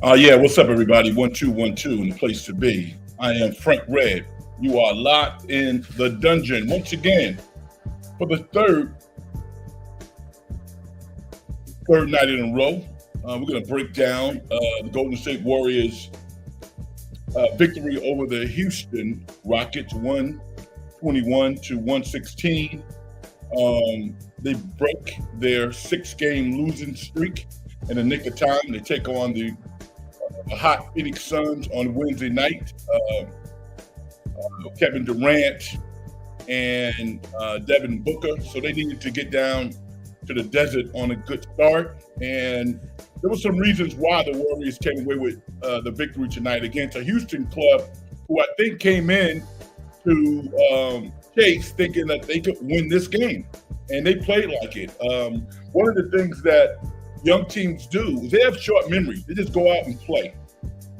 Yeah, what's up, everybody? 1212 in the place to be. I am Frank Red. You are locked in the dungeon once again for the third night in a row. We're going to break down the Golden State Warriors' victory over the Houston Rockets, 121 to 116. They broke their six-game losing streak in the nick of time. They take on the hot Phoenix Suns on Wednesday night. Kevin Durant and Devin Booker. So they needed to get down to the desert on a good start. And there were some reasons why the Warriors came away with the victory tonight against a Houston club who I think came in to Chase thinking that they could win this game. And they played like it. One of the things that young teams do is they have short memory. They just go out and play.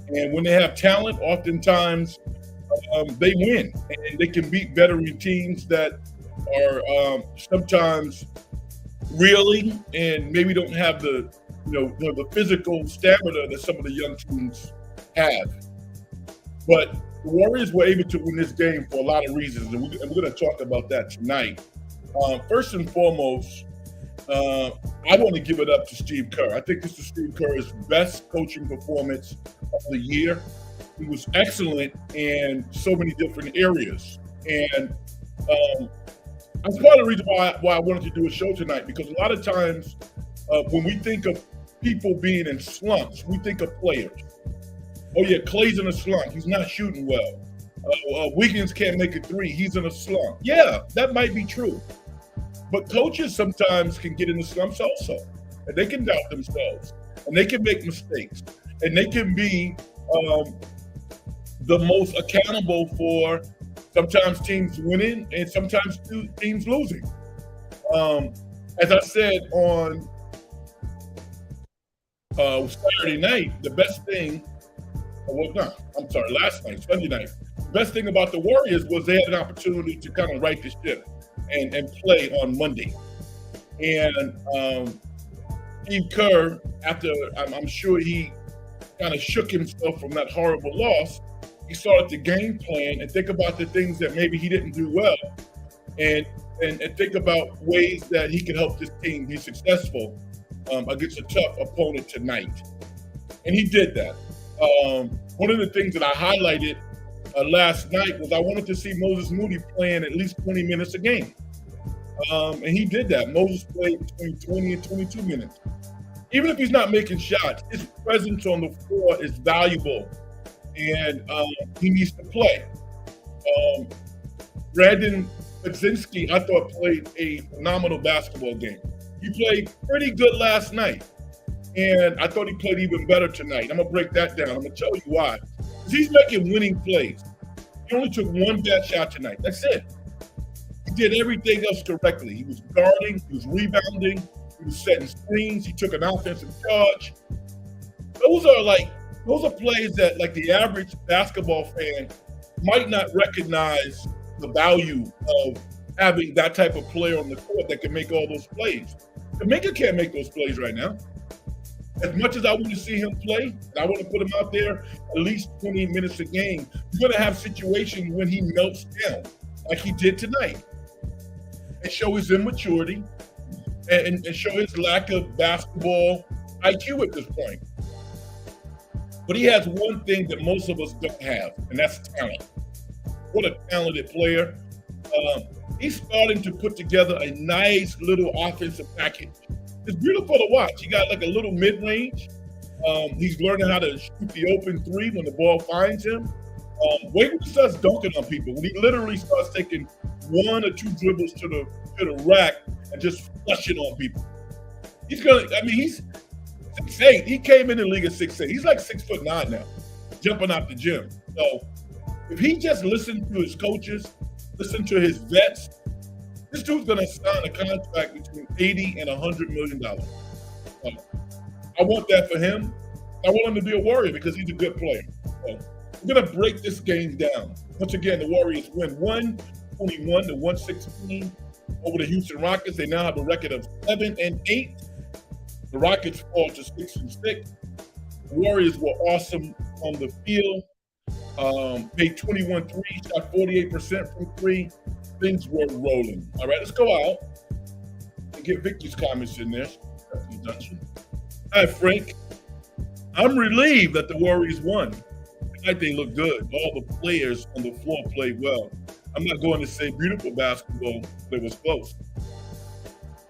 And when they have talent, oftentimes they win. And they can beat veteran teams that are sometimes reeling and maybe don't have the physical stamina that some of the young teams have. But the Warriors were able to win this game for a lot of reasons, and we're going to talk about that tonight. First and foremost, I want to give it up to Steve Kerr. I think this is Steve Kerr's best coaching performance of the year. He was excellent in so many different areas. And that's part of the reason why I wanted to do a show tonight, because a lot of times when we think of people being in slumps, we think of players. Oh, yeah, Clay's in a slump. He's not shooting well. Wiggins can't make a three. He's in a slump. Yeah, that might be true. But coaches sometimes can get into slumps also. And they can doubt themselves. And they can make mistakes. And they can be the most accountable for sometimes teams winning and sometimes teams losing. As I said on Saturday night, the best thing, last night, Sunday night, the best thing about the Warriors was they had an opportunity to kind of right the ship and play on Monday. And Steve Kerr, after I'm sure he kind of shook himself from that horrible loss, he started the game plan and think about the things that maybe he didn't do well, and think about ways that he could help this team be successful against a tough opponent tonight. And he did that. One of the things that I highlighted last night was I wanted to see Moses Moody playing at least 20 minutes a game. And he did that. Moses played between 20 and 22 minutes. Even if he's not making shots, his presence on the floor is valuable, and he needs to play. Brandon Budzinski, I thought, played a phenomenal basketball game. He played pretty good last night, and I thought he played even better tonight. I'm going to break that down. I'm going to tell you why. Because he's making winning plays. He only took one bad shot tonight. That's it. He did everything else correctly. He was guarding, he was rebounding, he was setting screens, he took an offensive charge. Those are plays that, like, the average basketball fan might not recognize the value of having that type of player on the court that can make all those plays. Kaminga can't make those plays right now. As much as I want to see him play, and I want to put him out there at least 20 minutes a game, you're going to have situations when he melts down, like he did tonight, and show his immaturity and show his lack of basketball IQ at this point. But he has one thing that most of us don't have, and that's talent. What a talented player. He's starting to put together a nice little offensive package. It's beautiful to watch. He got like a little mid-range. He's learning how to shoot the open three when the ball finds him. Wait when he starts dunking on people, when he literally starts taking one or two dribbles to the rack and just flushing on people. He's 6'8". He came in the league at 6'8". He's like 6'9" now, jumping out the gym. So if he just listened to his coaches, listen to his vets, this dude's going to sign a contract between $80 and $100 million. I want that for him. I want him to be a Warrior because he's a good player. So we're going to break this game down. Once again, the Warriors win 121 to 116 over the Houston Rockets. They now have a record of 7-8. The Rockets fall to 6-6. Warriors were awesome on the field. Made 21 threes, shot 48% from three. Things were rolling. All right, let's go out and get Vicky's comments in there. Hi, Frank. I'm relieved that the Warriors won. Tonight they look good. All the players on the floor played well. I'm not going to say beautiful basketball, but it was close.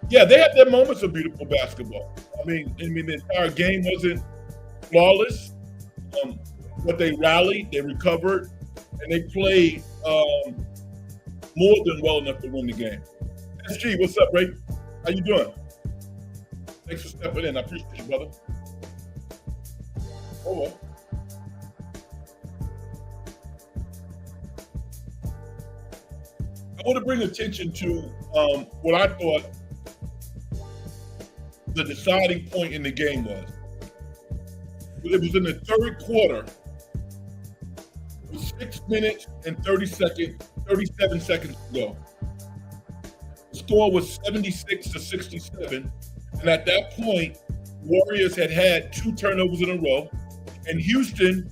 Yeah, they had their moments of beautiful basketball. I mean, the entire game wasn't flawless, but they rallied, they recovered, and they played more than well enough to win the game. SG, what's up, Ray? How you doing? Thanks for stepping in. I appreciate you, brother. Oh, well. I want to bring attention to what I thought the deciding point in the game was. It was in the third quarter with 6 minutes and 37 seconds to go. The score was 76-67. And at that point, Warriors had 2 turnovers in a row, and Houston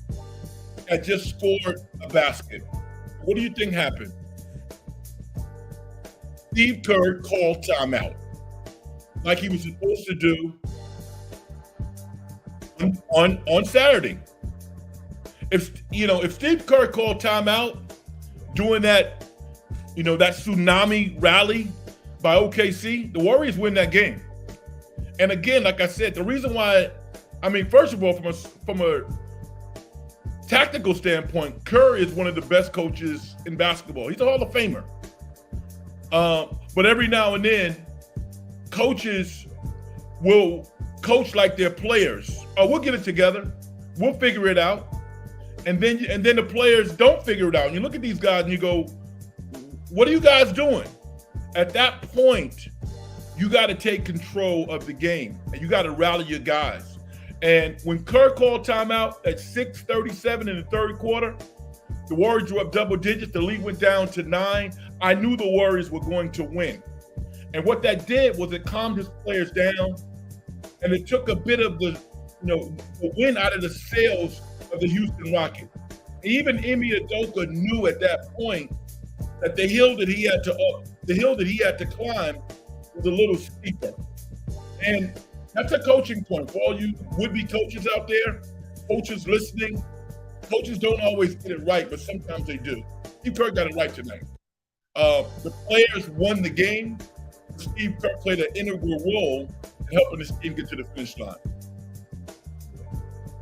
had just scored a basket. What do you think happened? Steve Kerr called timeout, like he was supposed to do on Saturday. If Steve Kerr called timeout during that tsunami rally by OKC, the Warriors win that game. And again, like I said, the reason why, first of all, from a tactical standpoint, Kerr is one of the best coaches in basketball. He's a Hall of Famer. But every now and then, coaches will coach like their players. Oh, we'll get it together. We'll figure it out. And then the players don't figure it out. And you look at these guys and you go, what are you guys doing? At that point, you got to take control of the game and you got to rally your guys. And when Kerr called timeout at 6:37 in the third quarter, the Warriors were up double digits. The lead went down to 9. I knew the Warriors were going to win. And what that did was it calmed his players down, and it took a bit of the wind out of the sails of the Houston Rockets. Even Emi Udoka knew at that point that the hill that he had to climb was a little steeper. And that's a coaching point for all you would-be coaches out there, coaches listening. Coaches don't always get it right, but sometimes they do. Steve Kerr got it right tonight. The players won the game. Steve Kerr played an integral role in helping his team get to the finish line.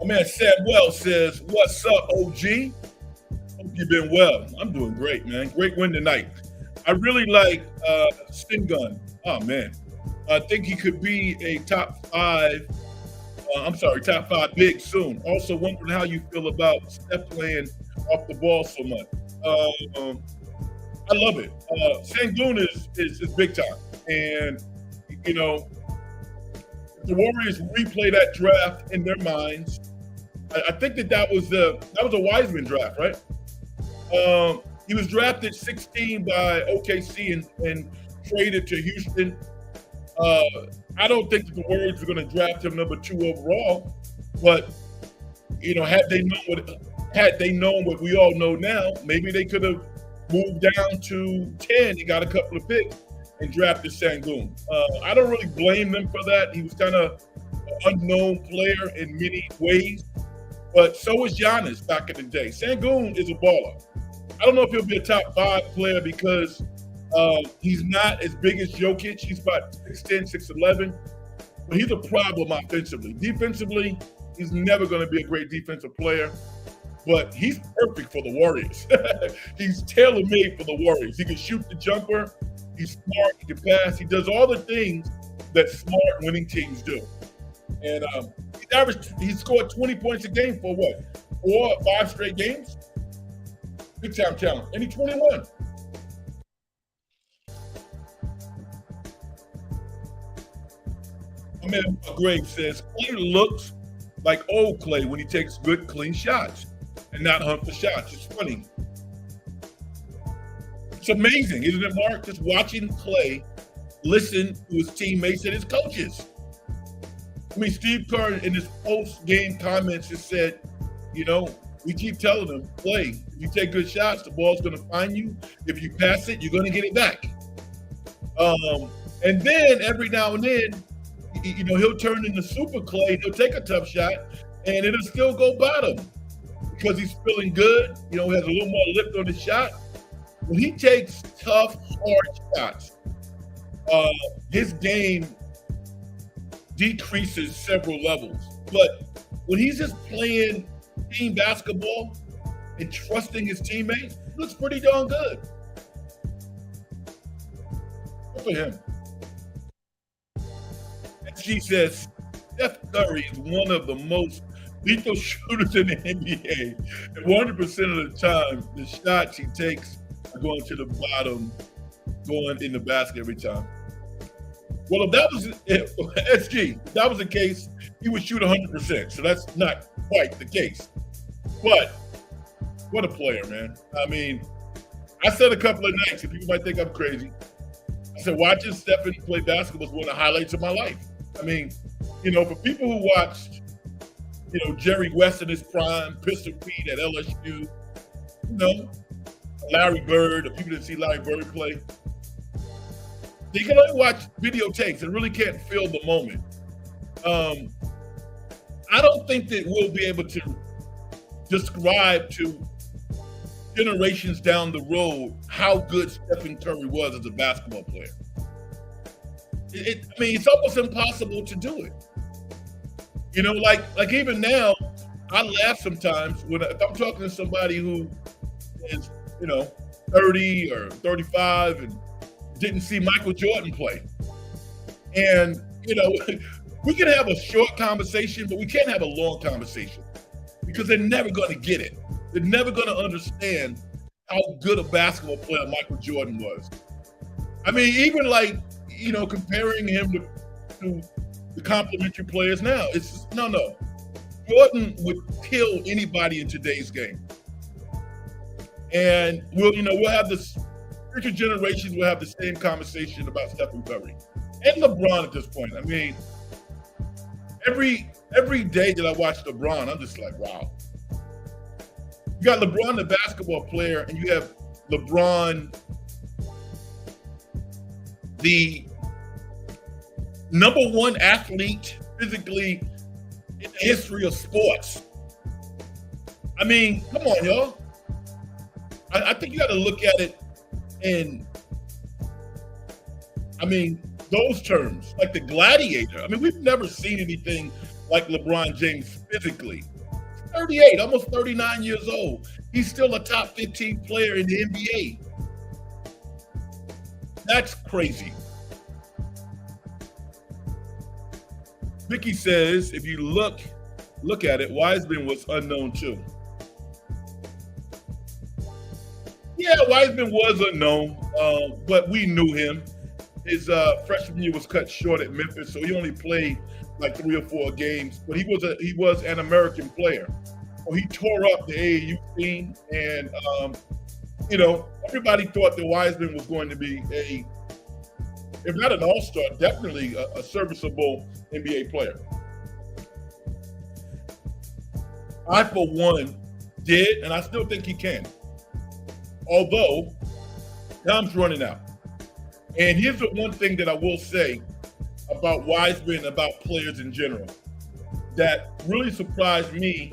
My man Samuel says, "What's up, OG? Hope you've been well." I'm doing great, man. Great win tonight. I really like Sengun. Oh, man. I think he could be a top 5 big soon. Also wondering how you feel about Steph playing off the ball so much. I love it. Sengun is big time. And, the Warriors replay that draft in their minds. I think that was a Wiseman draft, right? He was drafted 16 by OKC and traded to Houston. I don't think that the Warriors are going to draft him number 2 overall, but had they known what we all know now, maybe they could have moved down to 10. He got a couple of picks and drafted Sengun. I don't really blame them for that. He was kind of an unknown player in many ways, but so was Giannis back in the day. Sengun is a baller. I don't know if he'll be a top 5 player because he's not as big as Jokic. He's about 6'10", 6'11", but he's a problem offensively. Defensively, he's never going to be a great defensive player, but he's perfect for the Warriors. He's tailor-made for the Warriors. He can shoot the jumper. He's smart. He can pass. He does all the things that smart winning teams do. And he scored 20 points a game for what? 4 or 5 straight games? Big time talent. And he's 21. My man Greg says, Clay looks like old Clay when he takes good, clean shots and not hunt for shots. It's funny. It's amazing, isn't it, Mark? Just watching Clay listen to his teammates and his coaches. I mean, Steve Kerr in his post-game comments just said, you know, we keep telling them, play. If you take good shots, the ball's going to find you. If you pass it, you're going to get it back. And then every now and then, you know, he'll turn into Super Clay. He'll take a tough shot, and it'll still go bottom because he's feeling good. You know, he has a little more lift on the shot. When he takes tough, hard shots, his game decreases several levels. But when he's just playing team basketball and trusting his teammates, it looks pretty darn good. Good for him. SG says Steph Curry is one of the most lethal shooters in the NBA. And 100% of the time, the shots he takes are going to the bottom, going in the basket every time. Well, if that was SG, if that was the case, he would shoot 100%. So that's not quite the case. But what a player, man. I mean, I said a couple of nights, and people might think I'm crazy. I said, watching Stephen play basketball was one of the highlights of my life. I mean, you know, for people who watched, you know, Jerry West in his prime, Pistol Pete at LSU, you know, Larry Bird, if people didn't see Larry Bird play, they can only watch videotapes and really can't feel the moment. I don't think that we'll be able to describe to generations down the road how good Stephen Curry was as a basketball player. I mean, it's almost impossible to do it. You know, like even now, I laugh sometimes if I'm talking to somebody who is, you know, 30 or 35 and didn't see Michael Jordan play. And, you know, we can have a short conversation, but we can't have a long conversation because they're never going to get it. They're never going to understand how good a basketball player Michael Jordan was. I mean, even like, you know, comparing him to the complementary players now, it's just, no. Jordan would kill anybody in today's game. And we'll have this future generations will have the same conversation about Stephen Curry and LeBron at this point. I mean, every day that I watch LeBron, I'm just like, wow. You got LeBron, the basketball player, and you have LeBron, the number one athlete physically in the history of sports. I mean, come on, y'all. I think you got to look at it in, I mean, those terms, like the gladiator. I mean, we've never seen anything like LeBron James physically. 38, almost 39 years old. He's still a top 15 player in the NBA. That's crazy. Vicky says, if you look at it, Wiseman was unknown too. Yeah, Wiseman was unknown, but we knew him. His freshman year was cut short at Memphis, so he only played like 3 or 4 games. But he was an American player. So he tore up the AAU team, and you know, everybody thought that Wiseman was going to be if not an all-star, definitely a serviceable NBA player. I, for one, did, and I still think he can. Although, time's running out. And here's the one thing that I will say about Wiseman, about players in general, that really surprised me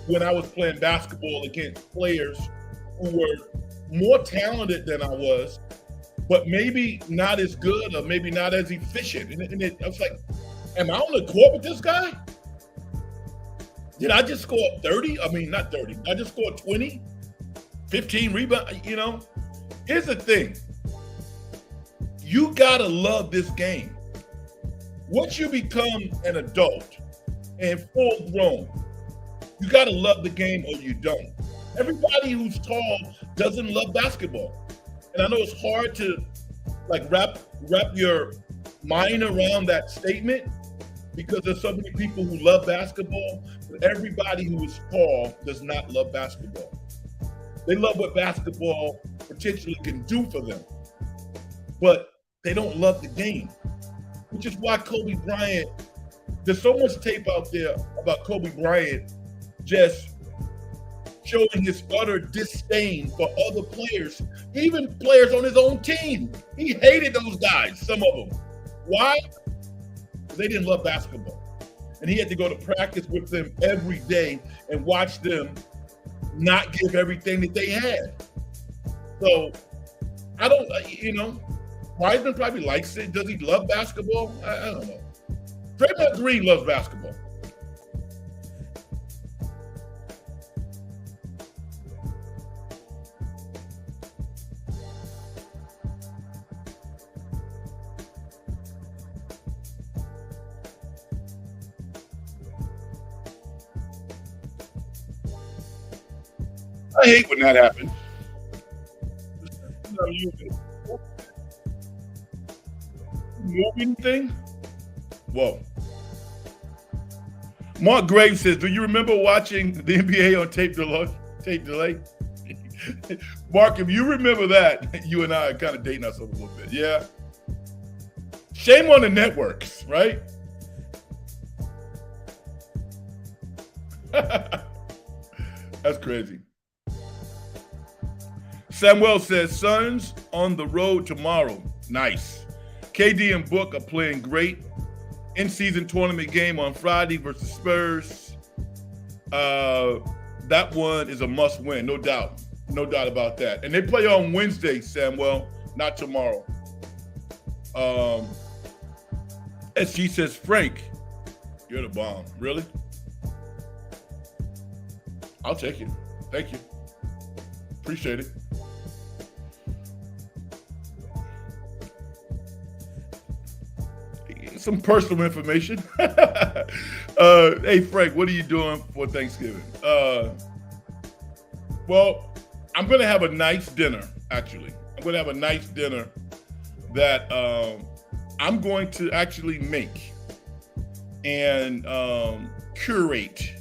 when I was playing basketball against players who were more talented than I was, but maybe not as good or maybe not as efficient. And I was like, am I on the court with this guy? Did I just score 30? I mean, not 30. I just scored 20, 15 rebounds, you know? Here's the thing. You gotta love this game. Once you become an adult and full grown, you gotta love the game or you don't. Everybody who's tall doesn't love basketball. And I know it's hard to like wrap your mind around that statement because there's so many people who love basketball, but everybody who is tall does not love basketball. They love what basketball potentially can do for them, but they don't love the game, which is why Kobe Bryant There's so much tape out there about Kobe Bryant just showing his utter disdain for other players, even players on his own team. He hated those guys, some of them. Why? Because they didn't love basketball. And he had to go to practice with them every day and watch them not give everything that they had. So I don't, Wiseman probably likes it. Does he love basketball? I don't know. Draymond Green loves basketball. I hate when that happens. Moving thing? Whoa. Mark Graves says, do you remember watching the NBA on tape delay? Mark, if you remember that, you and I are kind of dating ourselves a little bit. Yeah. Shame on the networks, right? That's crazy. Samuel says, Suns on the road tomorrow. Nice. KD and Book are playing great. In-season tournament game on Friday versus Spurs. That one is a must-win, no doubt. No doubt about that. And they play on Wednesday, Samuel, not tomorrow. SG says, Frank, you're the bomb. Really? I'll take it. Thank you. Appreciate it. Some personal information. Hey, Frank, what are you doing for Thanksgiving? Well, I'm going to have a nice dinner, actually. I'm going to have a nice dinner that I'm going to actually make and curate.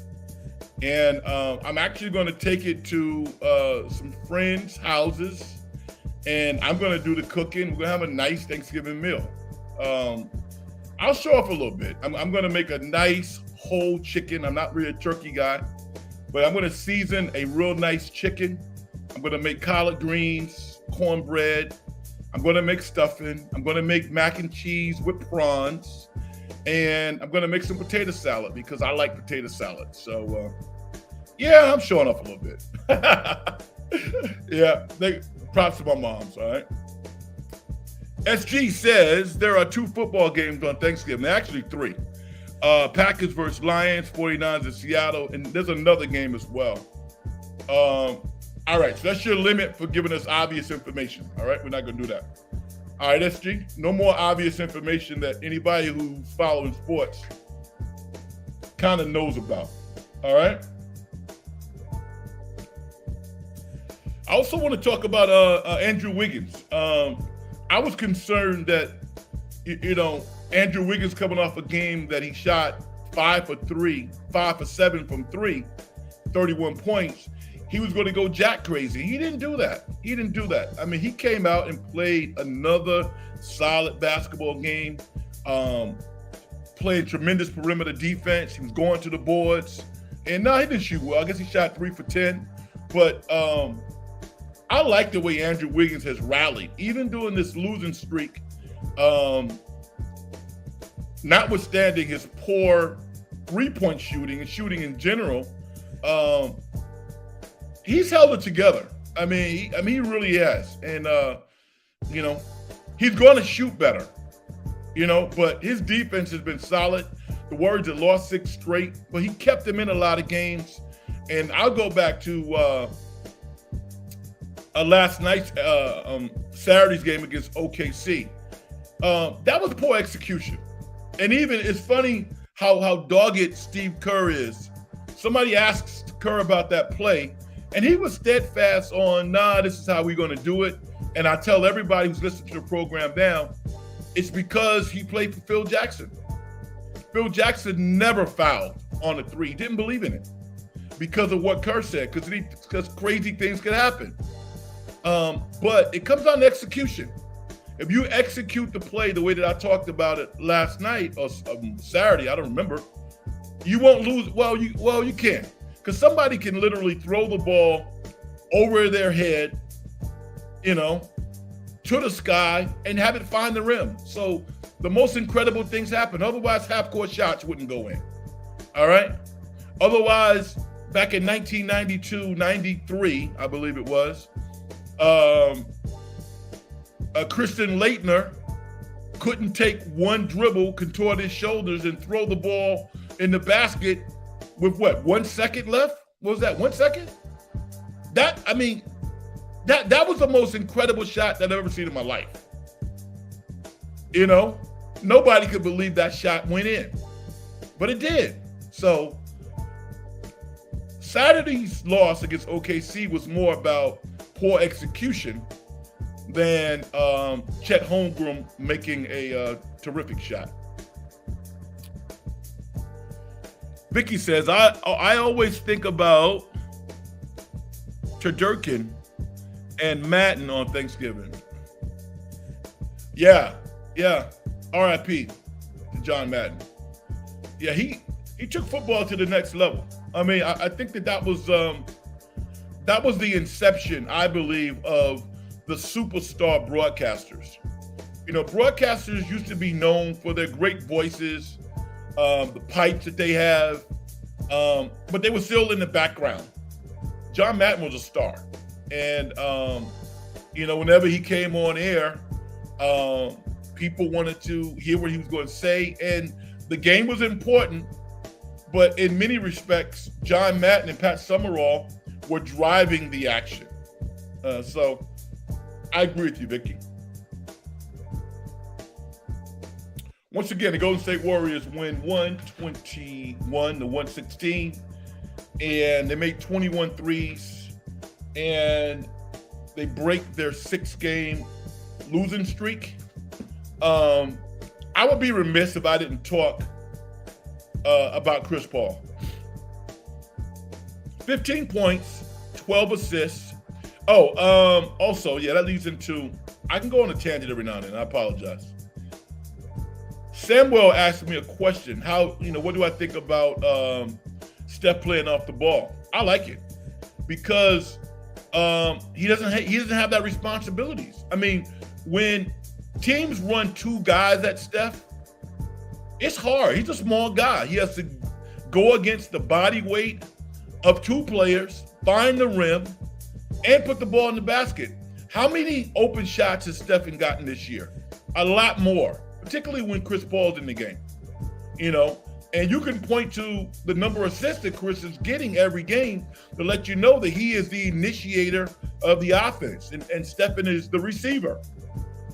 And I'm actually going to take it to some friends' houses, and I'm going to do the cooking. We're going to have a nice Thanksgiving meal. I'll show off a little bit. I'm going to make a nice whole chicken. I'm not really a turkey guy, but I'm going to season a real nice chicken. I'm going to make collard greens, cornbread. I'm going to make stuffing. I'm going to make mac and cheese with prawns. And I'm going to make some potato salad because I like potato salad. So, yeah, I'm showing off a little bit. Yeah, props to my moms, all right? SG says there are 2 football games on Thanksgiving. Actually, 3. Packers versus Lions, 49ers in Seattle, and there's another game as well. All right, so that's your limit for giving us obvious information. All right, we're not going to do that. All right, SG, no more obvious information that anybody who's following sports kind of knows about. All right? I also want to talk about Andrew Wiggins. I was concerned that, Andrew Wiggins coming off a game that he shot 5 for 7 from 3, 31 points. He was going to go jack crazy. He didn't do that. I mean, he came out and played another solid basketball game, played tremendous perimeter defense. He was going to the boards. And no, he didn't shoot well. I guess he shot 3 for 10. But I like the way Andrew Wiggins has rallied, even during this losing streak, notwithstanding his poor three-point shooting and shooting in general. He's held it together. I mean, he really has. And, he's going to shoot better, but his defense has been solid. The Warriors had lost 6 straight, but he kept them in a lot of games. And I'll go back to last night's Saturday's game against OKC. That was poor execution. And even it's funny how dogged Steve Kerr is. Somebody asked Kerr about that play, and he was steadfast on, this is how we're going to do it. And I tell everybody who's listening to the program now, it's because he played for Phil Jackson. Phil Jackson never fouled on a 3. He didn't believe in it because of what Kerr said, because crazy things could happen. But it comes down to execution. If you execute the play the way that I talked about it last night or Saturday, I don't remember, you won't lose. Well, you can, because somebody can literally throw the ball over their head, to the sky and have it find the rim. So the most incredible things happen. Otherwise, half-court shots wouldn't go in. All right? Otherwise, back in 1992, 93, I believe it was, Christian Laettner couldn't take one dribble, contort his shoulders, and throw the ball in the basket with 1 second left? What was that, 1 second? That was the most incredible shot that I've ever seen in my life. Nobody could believe that shot went in, but it did. So Saturday's loss against OKC was more about poor execution than Chet Holmgren making a terrific shot. Vicky says, I always think about Turducken and Madden on Thanksgiving. Yeah. R.I.P. to John Madden. Yeah, he took football to the next level. I think that was the inception, I believe, of the superstar broadcasters. Broadcasters used to be known for their great voices, the pipes that they have, but they were still in the background. John Madden was a star. And, whenever he came on air, people wanted to hear what he was going to say. And the game was important, but in many respects, John Madden and Pat Summerall were driving the action. So I agree with you, Vicky. Once again, the Golden State Warriors win 121-116, and they make 21 threes, and they break their 6-game losing streak. I would be remiss if I didn't talk about Chris Paul. 15 points, 12 assists. Also, that leads into, I can go on a tangent every now and then, I apologize. Samuel asked me a question. What do I think about Steph playing off the ball? I like it because he doesn't have that responsibilities. When teams run two guys at Steph, it's hard. He's a small guy. He has to go against the body weight of two players, find the rim, and put the ball in the basket. How many open shots has Stephen gotten this year? A lot more, particularly when Chris Paul's in the game. And you can point to the number of assists that Chris is getting every game to let you know that he is the initiator of the offense and Stephen is the receiver.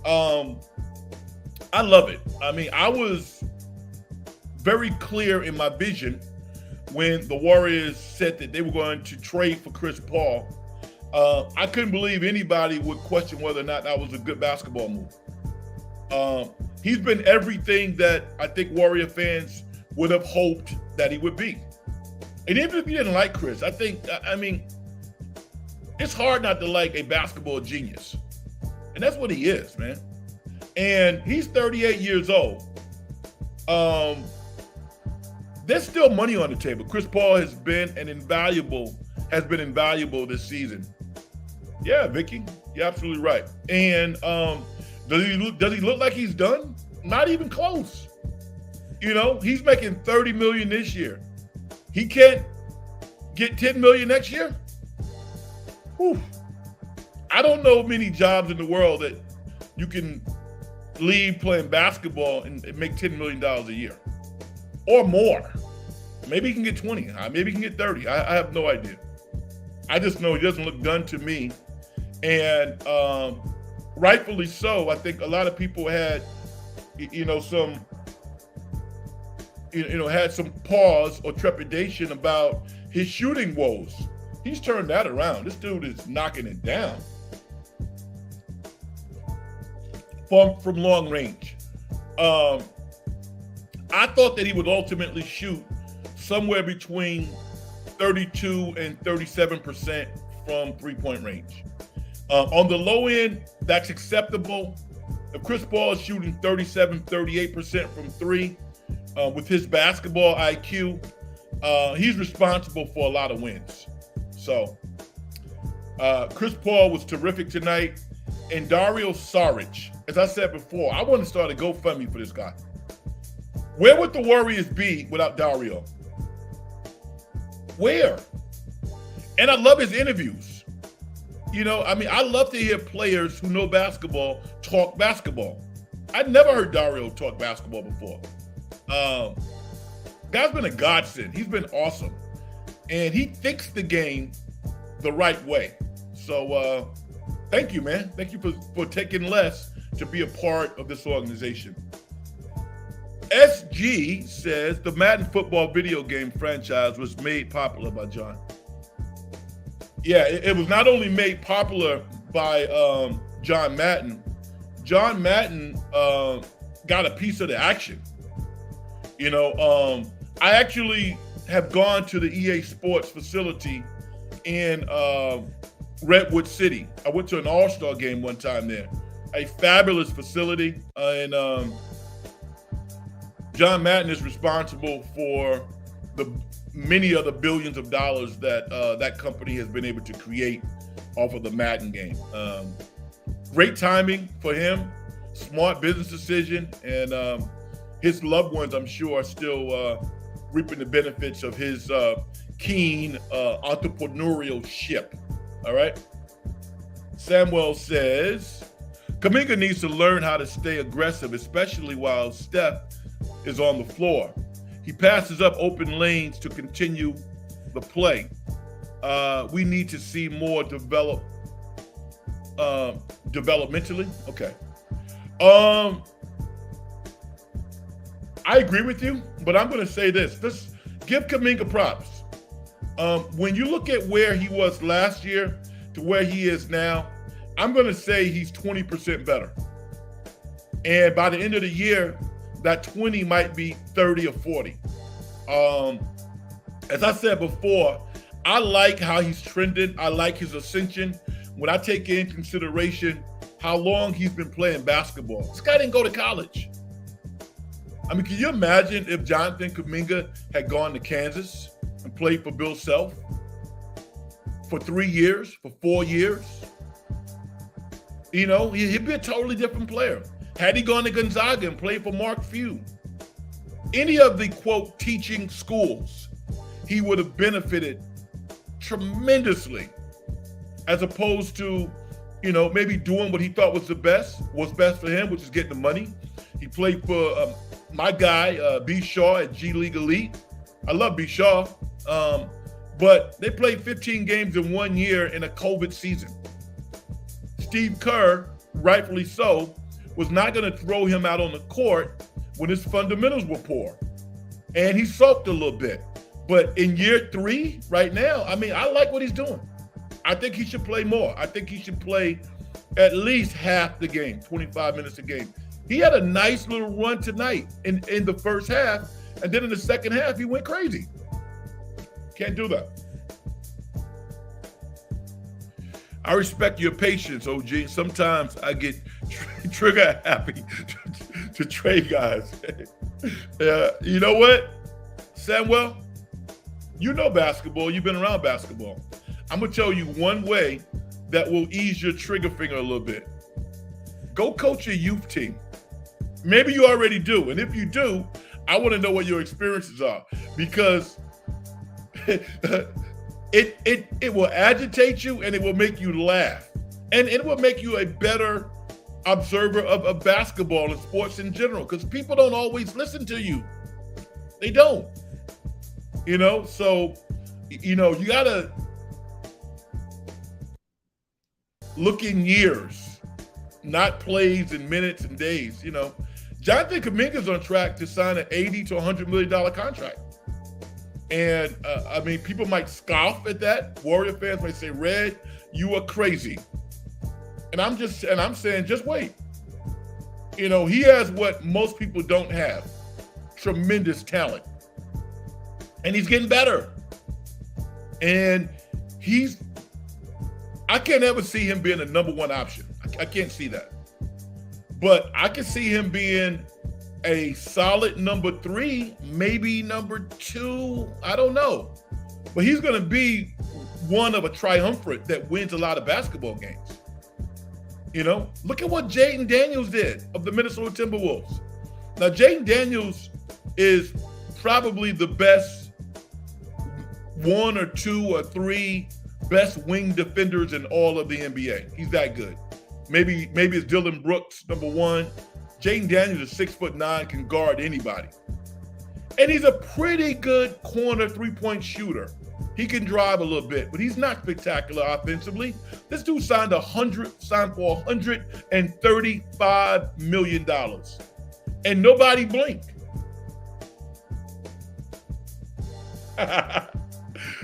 I love it. I was very clear in my vision when the Warriors said that they were going to trade for Chris Paul. I couldn't believe anybody would question whether or not that was a good basketball move. He's been everything that I think Warrior fans would have hoped that he would be. And even if you didn't like Chris, it's hard not to like a basketball genius. And that's what he is, man. And he's 38 years old. There's still money on the table. Chris Paul has been invaluable this season. Yeah, Vicky, you're absolutely right. And does he look like he's done? Not even close. He's making $30 million this year. He can't get $10 million next year. Whew. I don't know many jobs in the world that you can leave playing basketball and make $10 million a year or more. Maybe he can get 20. Maybe he can get 30. I have no idea. I just know he doesn't look done to me. And rightfully so. I think a lot of people had, had some pause or trepidation about his shooting woes. He's turned that around. This dude is knocking it down from long range. I thought that he would ultimately shoot somewhere between 32 and 37% from three-point range. On the low end, that's acceptable. If Chris Paul is shooting 37, 38% from three with his basketball IQ, he's responsible for a lot of wins. So Chris Paul was terrific tonight. And Dario Saric, as I said before, I want to start a GoFundMe for this guy. Where would the Warriors be without Dario? Where? And I love his interviews. You know, I mean, I love to hear players who know basketball talk basketball. I'd never heard Dario talk basketball before. Guy's been a godsend. He's been awesome. And he thinks the game the right way. So thank you, man. Thank you for taking less to be a part of this organization. SG says the Madden football video game franchise was made popular by John. Yeah, it was not only made popular by John Madden. John Madden got a piece of the action. You know, I actually have gone to the EA Sports facility in Redwood City. I went to an All-Star game one time there. A fabulous facility, and John Madden is responsible for the many of the billions of dollars that that company has been able to create off of the Madden game. Great timing for him, smart business decision, and his loved ones, I'm sure, are still reaping the benefits of his keen entrepreneurship. All right. Samuel says, Kuminga needs to learn how to stay aggressive, especially while Steph is on the floor. He passes up open lanes to continue the play. We need to see more developmentally. Okay. I agree with you, but I'm going to say this. Let's give Kuminga props. When you look at where he was last year to where he is now, I'm going to say he's 20% better. And by the end of the year, that 20 might be 30 or 40. As I said before, I like how he's trending. I like his ascension. When I take in consideration how long he's been playing basketball, this guy didn't go to college. I mean, can you imagine if Jonathan Kuminga had gone to Kansas and played for Bill Self for 3 years, for 4 years? You know, he'd be a totally different player. Had he gone to Gonzaga and played for Mark Few, any of the, quote, teaching schools, he would have benefited tremendously, as opposed to, you know, maybe doing what he thought was best for him, which is getting the money. He played for my guy, B. Shaw at G League Elite. I love B. Shaw, but they played 15 games in 1 year in a COVID season. Steve Kerr, rightfully so, was not going to throw him out on the court when his fundamentals were poor. And he sulked a little bit. But in year 3, right now, I mean, I like what he's doing. I think he should play more. I think he should play at least half the game, 25 minutes a game. He had a nice little run tonight in the first half, and then in the second half, he went crazy. Can't do that. I respect your patience, OG. Sometimes I get trigger happy to trade guys. You know what, Samuel? You know basketball. You've been around basketball. I'm going to tell you one way that will ease your trigger finger a little bit. Go coach a youth team. Maybe you already do. And if you do, I want to know what your experiences are, because it will agitate you and it will make you laugh. And it will make you a better observer of basketball and sports in general, because people don't always listen to you. They don't. You know, so, you know, you got to look in years, not plays and minutes and days. You know, Jonathan Kuminga's on track to sign an $80 to $100 million contract. And I mean, people might scoff at that. Warrior fans might say, Red, you are crazy. And I'm saying, just wait. You know, he has what most people don't have: tremendous talent. And he's getting better. And I can't ever see him being a number one option. I can't see that. but I can see him being a solid number 3, maybe number 2. I don't know. But he's going to be one of a triumvirate that wins a lot of basketball games. You know, look at what Jaden Daniels did of the Minnesota Timberwolves. Now, Jaden Daniels is probably the best 1 or 2 or 3 best wing defenders in all of the NBA. He's that good. Maybe it's Dylan Brooks, number 1. Jaden Daniels is 6'9", can guard anybody. And he's a pretty good corner three-point shooter. He can drive a little bit, but he's not spectacular offensively. This dude signed for $135 million. And nobody blinked.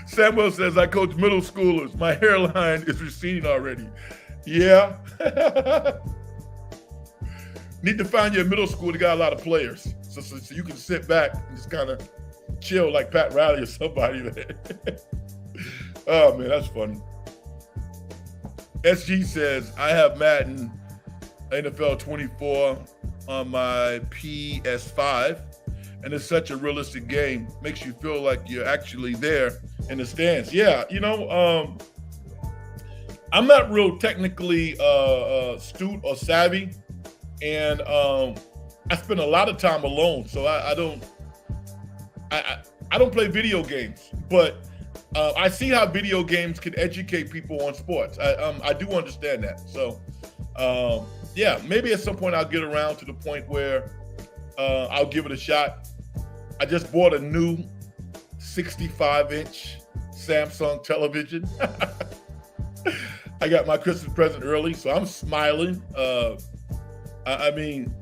Samuel says, I coach middle schoolers. My hairline is receding already. Yeah. Need to find you a middle school that got a lot of players. So you can sit back and just kind of chill like Pat Riley or somebody. Oh, man, that's funny. SG says, I have Madden NFL 24 on my PS5, and it's such a realistic game. Makes you feel like you're actually there in the stands. Yeah, you know, I'm not real technically astute or savvy, and I spend a lot of time alone, so I don't play video games, but I see how video games can educate people on sports. I do understand that. So, yeah, maybe at some point I'll get around to the point where I'll give it a shot. I just bought a new 65-inch Samsung television. I got my Christmas present early, so I'm smiling. I mean,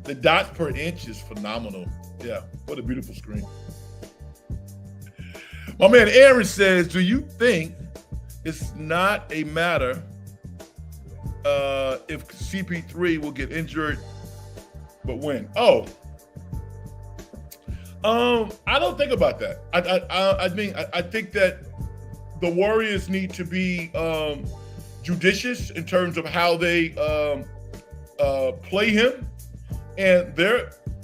the dots per inch is phenomenal. Yeah, what a beautiful screen. My man Aaron says, do you think it's not a matter if CP3 will get injured, but when? Oh, I don't think about that. I think that the Warriors need to be judicious in terms of how they play him. And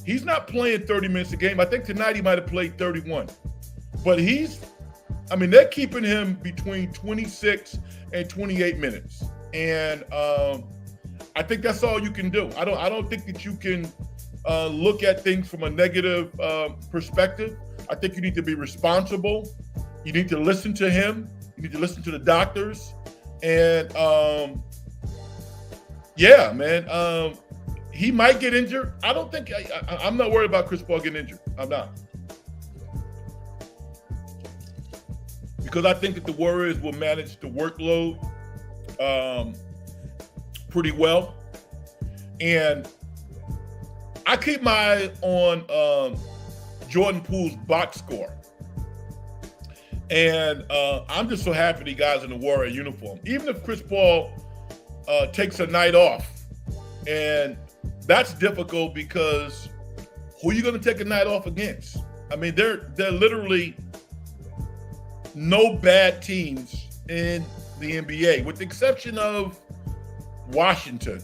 he's not playing 30 minutes a game. I think tonight he might have played 31. But they're keeping him between 26 and 28 minutes. And I think that's all you can do. I don't think that you can look at things from a negative perspective. I think you need to be responsible. You need to listen to him. You need to listen to the doctors. And yeah, man, he might get injured. I don't think I'm not worried about Chris Paul getting injured. I'm not. Because I think that the Warriors will manage the workload pretty well. And I keep my eye on Jordan Poole's box score. And I'm just so happy the guys in the Warrior uniform. Even if Chris Paul takes a night off, and that's difficult because who are you going to take a night off against? I mean, they're literally no bad teams in the NBA, with the exception of Washington.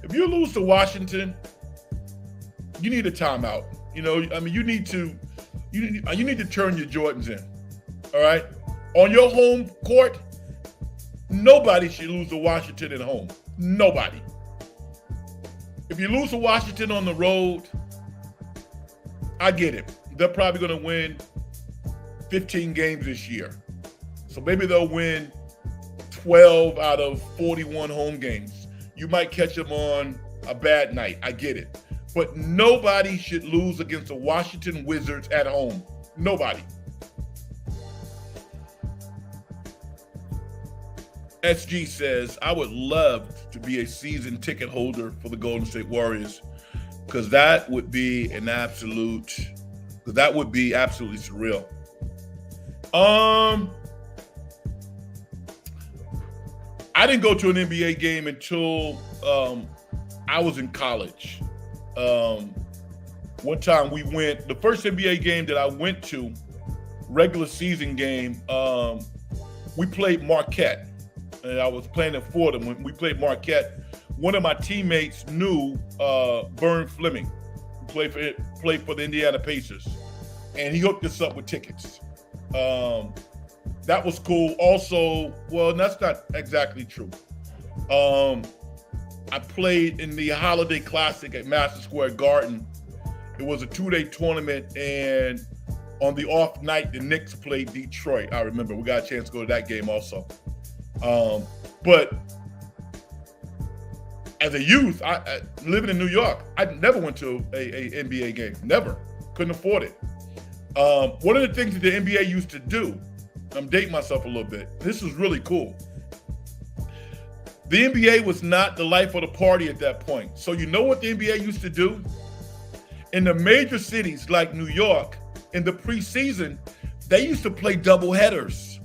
If you lose to Washington, you need a timeout. You know, I mean, you need to turn your Jordans in. All right, on your home court, nobody should lose to Washington at home. Nobody. If you lose to Washington on the road, I get it. They're probably going to win 15 games this year. So maybe they'll win 12 out of 41 home games. You might catch them on a bad night. I get it. But nobody should lose against the Washington Wizards at home. Nobody. SG says, I would love to be a season ticket holder for the Golden State Warriors because that would be absolutely surreal. I didn't go to an NBA game until I was in college. One time we went, the first NBA game that I went to, regular season game, we played Marquette. And I was playing at Fordham. When we played Marquette, one of my teammates knew Vern Fleming, who played for the Indiana Pacers, and he hooked us up with tickets. That was cool. Also, well, that's not exactly true. I played in the Holiday Classic at Madison Square Garden. It was a 2-day tournament, and on the off night, the Knicks played Detroit. I remember we got a chance to go to that game also. But as a youth, I living in New York, I never went to a NBA game. Never. Couldn't afford it. One of the things that the NBA used to do, I'm dating myself a little bit. This was really cool. The NBA was not the life of the party at that point. So you know what the NBA used to do? In the major cities like New York, in the preseason, they used to play double headers.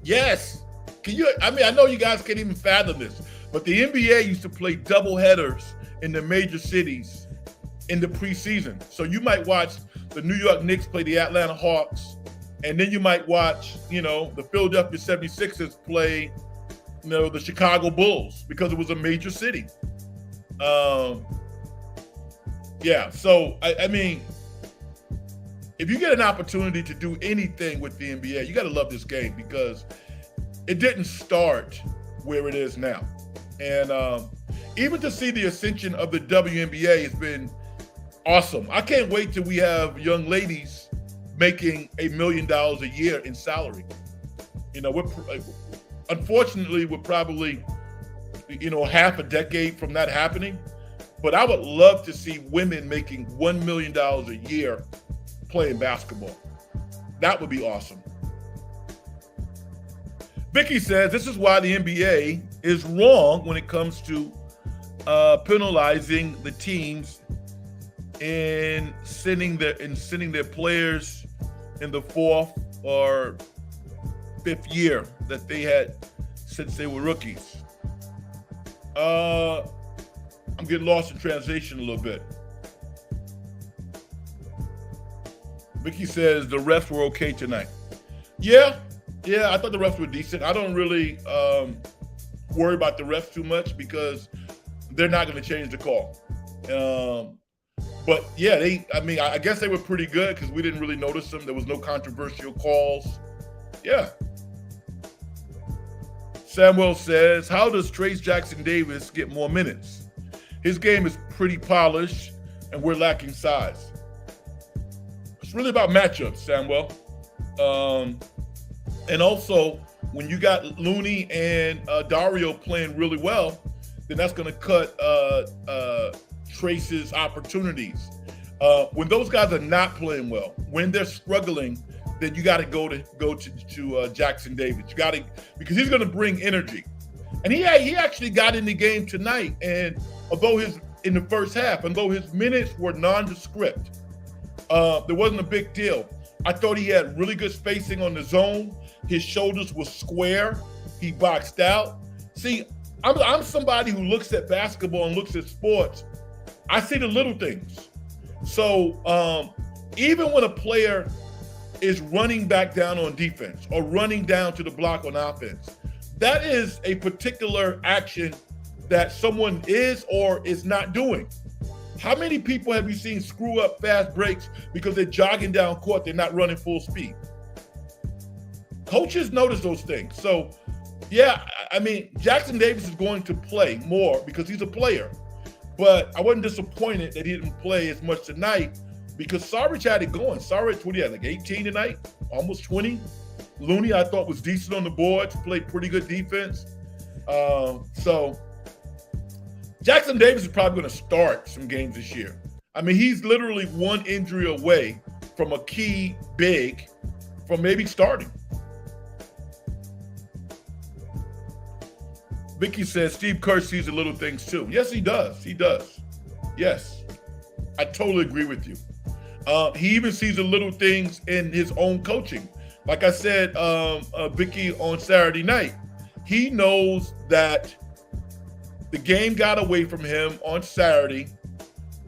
Yes. I know you guys can't even fathom this, but the NBA used to play double headers in the major cities in the preseason. So you might watch the New York Knicks play the Atlanta Hawks, and then you might watch, the Philadelphia 76ers play, the Chicago Bulls, because it was a major city. Yeah, so, I mean, if you get an opportunity to do anything with the NBA, you got to love this game, because it didn't start where it is now. And even to see the ascension of the WNBA has been awesome. I can't wait till we have young ladies making $1 million a year in salary. Unfortunately, we're probably, half a decade from that happening. But I would love to see women making $1 million a year playing basketball. That would be awesome. Vicky says this is why the NBA is wrong when it comes to penalizing the teams in sending their players in the 4th or 5th year that they had since they were rookies. I'm getting lost in translation a little bit. Vicky says the refs were okay tonight. Yeah, I thought the refs were decent. I don't really worry about the refs too much because they're not going to change the call. But yeah, I guess they were pretty good because we didn't really notice them. There was no controversial calls. Yeah. Samuel says, how does Trayce Jackson-Davis get more minutes? His game is pretty polished, and we're lacking size. It's really about matchups, Samuel. And also, when you got Looney and Dario playing really well, then that's going to cut Trayce's opportunities. When those guys are not playing well, when they're struggling, then you got to go to Jackson-Davis. You got to, because he's going to bring energy. And he actually got in the game tonight, and although in the first half, although his minutes were nondescript, there wasn't a big deal. I thought he had really good spacing on the zone. His shoulders were square. He boxed out. See, I'm somebody who looks at basketball and looks at sports. I see the little things. So even when a player is running back down on defense or running down to the block on offense, that is a particular action that someone is or is not doing. How many people have you seen screw up fast breaks because they're jogging down court, they're not running full speed? Coaches notice those things. So, yeah, I mean, Jackson-Davis is going to play more because he's a player. But I wasn't disappointed that he didn't play as much tonight because Saric had it going. Saric, what he had, like 18 tonight, almost 20. Looney, I thought, was decent on the boards, played pretty good defense. So Jackson-Davis is probably going to start some games this year. I mean, he's literally one injury away from a key big from maybe starting. Vicky says Steve Kerr sees the little things too. Yes, he does. He does. Yes, I totally agree with you. He even sees the little things in his own coaching. Like I said, Vicky, on Saturday night, he knows that the game got away from him on Saturday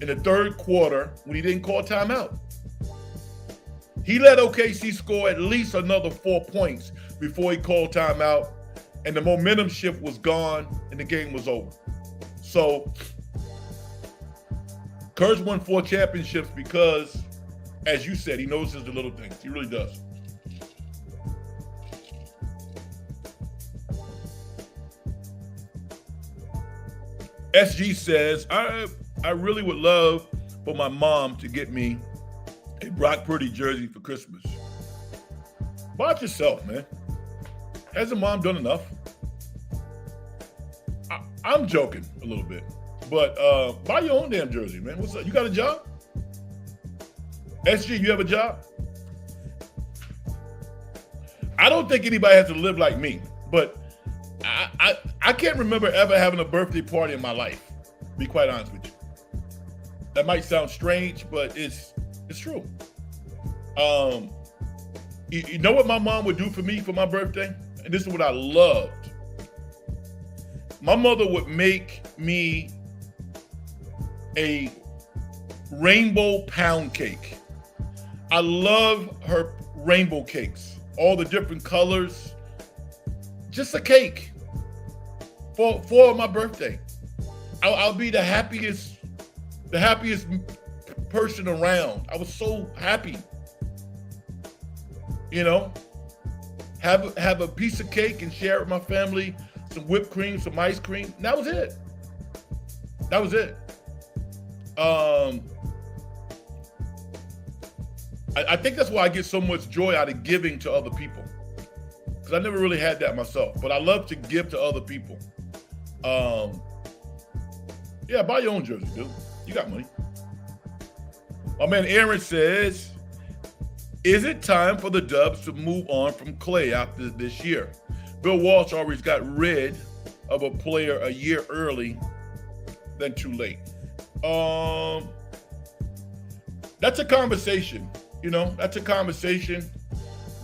in the third quarter when he didn't call timeout. He let OKC score at least another 4 points before he called timeout, and the momentum shift was gone and the game was over. So Kerr's won 4 championships because, as you said, he notices the little things. He really does. SG says, I really would love for my mom to get me a Brock Purdy jersey for Christmas. Buy it yourself, man. Hasn't mom done enough? I'm joking a little bit, but buy your own damn jersey, man. What's up? You got a job? SG, you have a job? I don't think anybody has to live like me, but I can't remember ever having a birthday party in my life, to be quite honest with you. That might sound strange, but it's true. You know what my mom would do for me for my birthday? And this is what I loved. My mother would make me a rainbow pound cake. I love her rainbow cakes, all the different colors. Just a cake for my birthday. I'll be the happiest person around. I was so happy. You know, have a piece of cake and share it with my family, some whipped cream, some ice cream. And that was it. That was it. I think that's why I get so much joy out of giving to other people. Because I never really had that myself, but I love to give to other people. Yeah, buy your own jersey, dude. You got money. My man Aaron says, is it time for the Dubs to move on from Clay after this year? Bill Walsh always got rid of a player a year early than too late. That's a conversation, you know, that's a conversation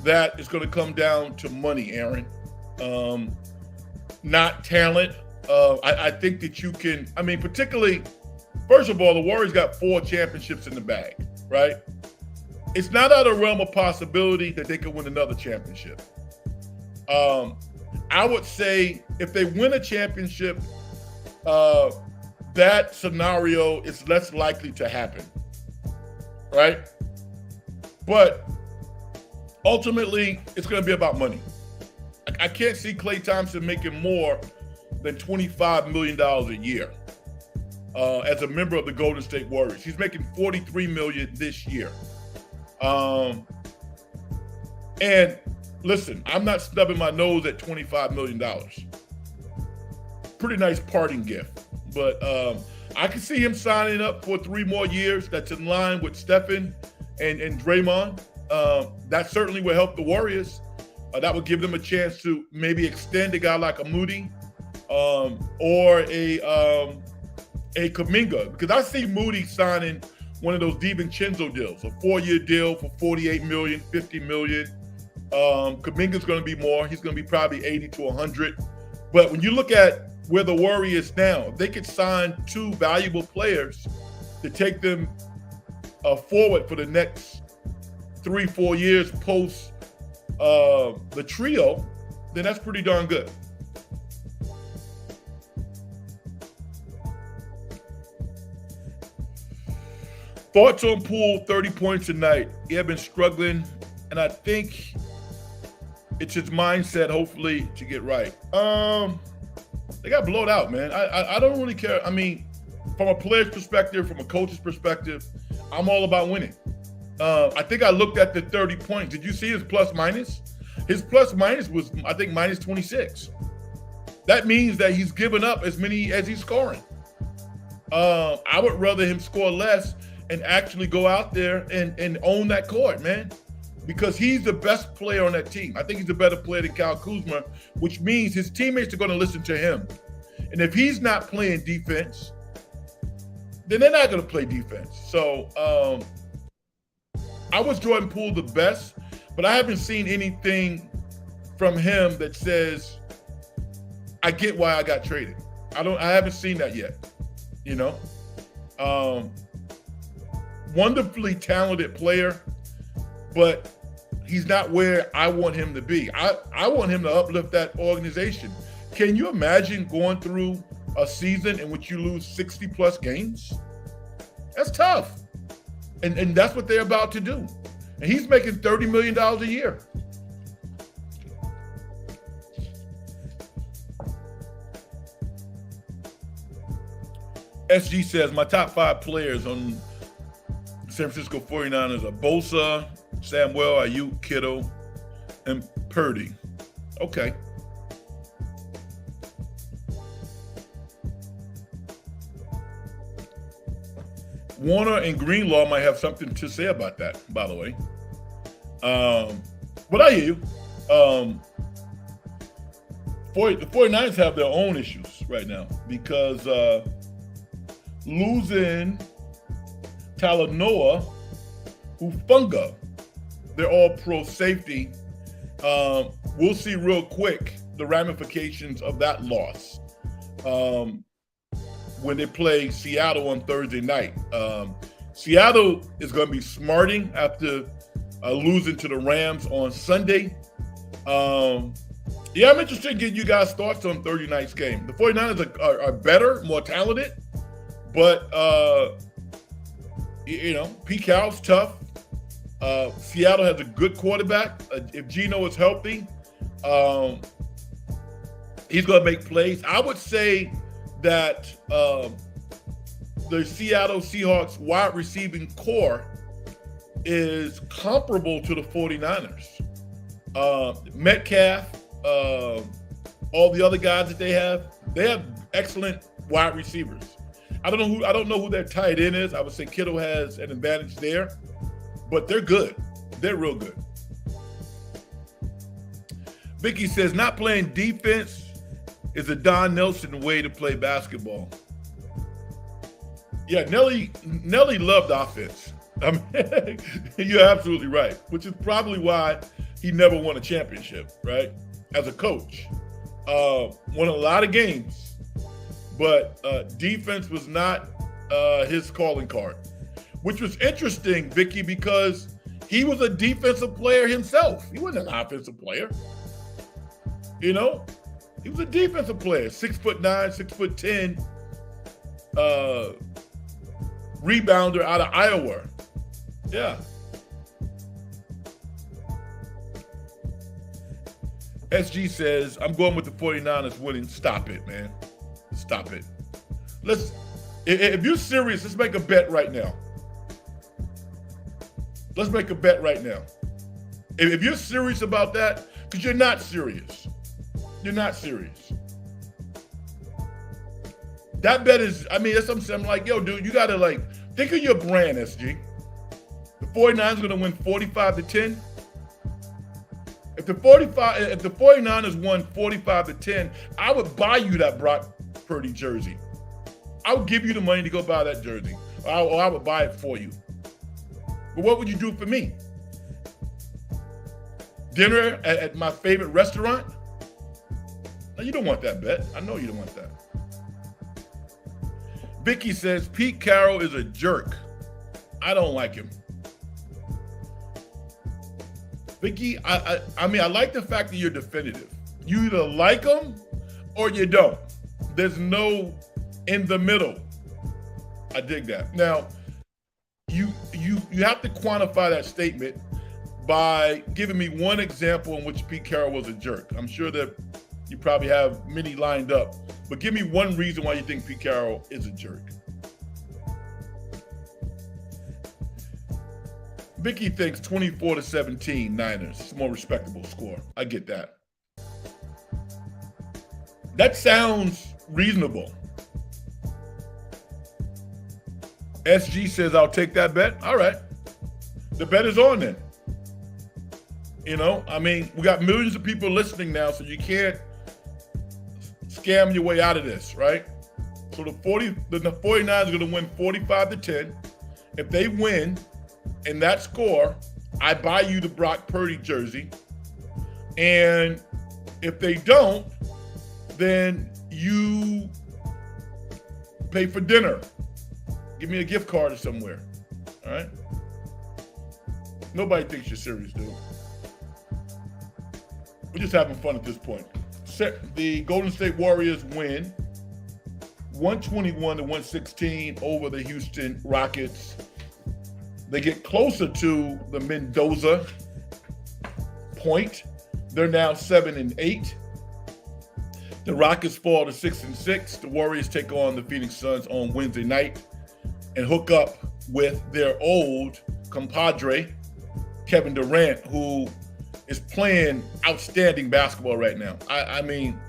that is going to come down to money, Aaron. Not talent. I think that you can, I mean, particularly, first of all, the Warriors got 4 championships in the bag, right? It's not out of the realm of possibility that they could win another championship. I would say if they win a championship, that scenario is less likely to happen, right? But ultimately, it's going to be about money. I can't see Klay Thompson making more than $25 million a year as a member of the Golden State Warriors. He's making $43 million this year. And listen, I'm not stubbing my nose at $25 million. Pretty nice parting gift. But I can see him signing up for 3 more years. That's in line with Stephen and Draymond. That certainly will help the Warriors. That would give them a chance to maybe extend a guy like a Moody or a Kuminga. Because I see Moody signing one of those DiVincenzo deals, a 4-year deal for $48 million, $50 million. Kuminga's going to be more. He's going to be probably 80 to 100. But when you look at where the Warriors now, they could sign 2 valuable players to take them forward for the next 3-4 years post the trio, then that's pretty darn good. Thoughts on Poole, 30 points tonight. He had been struggling, and I think it's his mindset, hopefully, to get right. They got blowed out, man. I don't really care. I mean, from a player's perspective, from a coach's perspective, I'm all about winning. I think I looked at the 30 points. Did you see his plus minus? His plus minus was, I think, minus 26. That means that he's given up as many as he's scoring. I would rather him score less and actually go out there and own that court, man, because he's the best player on that team. I think he's a better player than Kyle Kuzma, which means his teammates are going to listen to him. And if he's not playing defense, then they're not going to play defense. So I was Jordan Poole the best, but I haven't seen anything from him that says, I get why I got traded. I haven't seen that yet, you know? Wonderfully talented player, but he's not where I want him to be. I want him to uplift that organization. Can you imagine going through a season in which you lose 60 plus games? That's tough. And that's what they're about to do. And he's making $30 million a year. SG says, my top 5 players on San Francisco 49ers are Bosa, Samuel, Ayuk, Kittle, and Purdy. Okay. Warner and Greenlaw might have something to say about that, by the way. But I hear you. The 49ers have their own issues right now because losing Talanoa, Hufanga, they're all pro safety. We'll see real quick the ramifications of that loss when they play Seattle on Thursday night. Seattle is going to be smarting after losing to the Rams on Sunday. Yeah, I'm interested in getting you guys' thoughts on Thursday night's game. The 49ers are better, more talented, but, Pete Carroll's tough. Seattle has a good quarterback. If Geno is healthy, he's going to make plays. I would say that the Seattle Seahawks wide receiving core is comparable to the 49ers. Metcalf, all the other guys that they have excellent wide receivers. I don't know who their tight end is. I would say Kittle has an advantage there, but they're good. They're real good. Vicky says, not playing defense is a Don Nelson way to play basketball. Yeah, Nelly loved offense. I mean, you're absolutely right, which is probably why he never won a championship, right? As a coach. Won a lot of games, but defense was not his calling card, which was interesting, Vicky, because he was a defensive player himself. He wasn't an offensive player. He was a defensive player, 6'9", 6'10", rebounder out of Iowa. Yeah. SG says, I'm going with the 49ers winning. Stop it, man. Stop it. If you're serious, let's make a bet right now. Let's make a bet right now. If you're serious about that, because you're not serious. You're not serious. That bet is, that's something I'm like, yo, dude, you got to think of your brand, SG. The 49ers going to win 45-10. If the 49ers won 45-10, I would buy you that Brock Purdy jersey. I would give you the money to go buy that jersey. Or I would buy it for you. But what would you do for me? Dinner at my favorite restaurant? No, you don't want that bet. I know you don't want that. Vicky says, Pete Carroll is a jerk. I don't like him. Vicky, I like the fact that you're definitive. You either like him or you don't. There's no in the middle. I dig that. Now, you have to quantify that statement by giving me one example in which Pete Carroll was a jerk. I'm sure that you probably have many lined up, but give me one reason why you think Pete Carroll is a jerk. Vicky thinks 24-17 Niners. It's a more respectable score. I get that. That sounds reasonable. SG says, I'll take that bet. All right. The bet is on then. We got millions of people listening now, so you can't scam your way out of this, right? So the 49ers are going to win 45-10. If they win in that score, I buy you the Brock Purdy jersey. And if they don't, then you pay for dinner. Give me a gift card or somewhere. All right? Nobody thinks you're serious, dude. We're just having fun at this point. The Golden State Warriors win 121 to 116 over the Houston Rockets. They get closer to the Mendoza point. They're now 7-8. The Rockets fall to 6-6. The Warriors take on the Phoenix Suns on Wednesday night and hook up with their old compadre, Kevin Durant, who is playing outstanding basketball right now. I mean,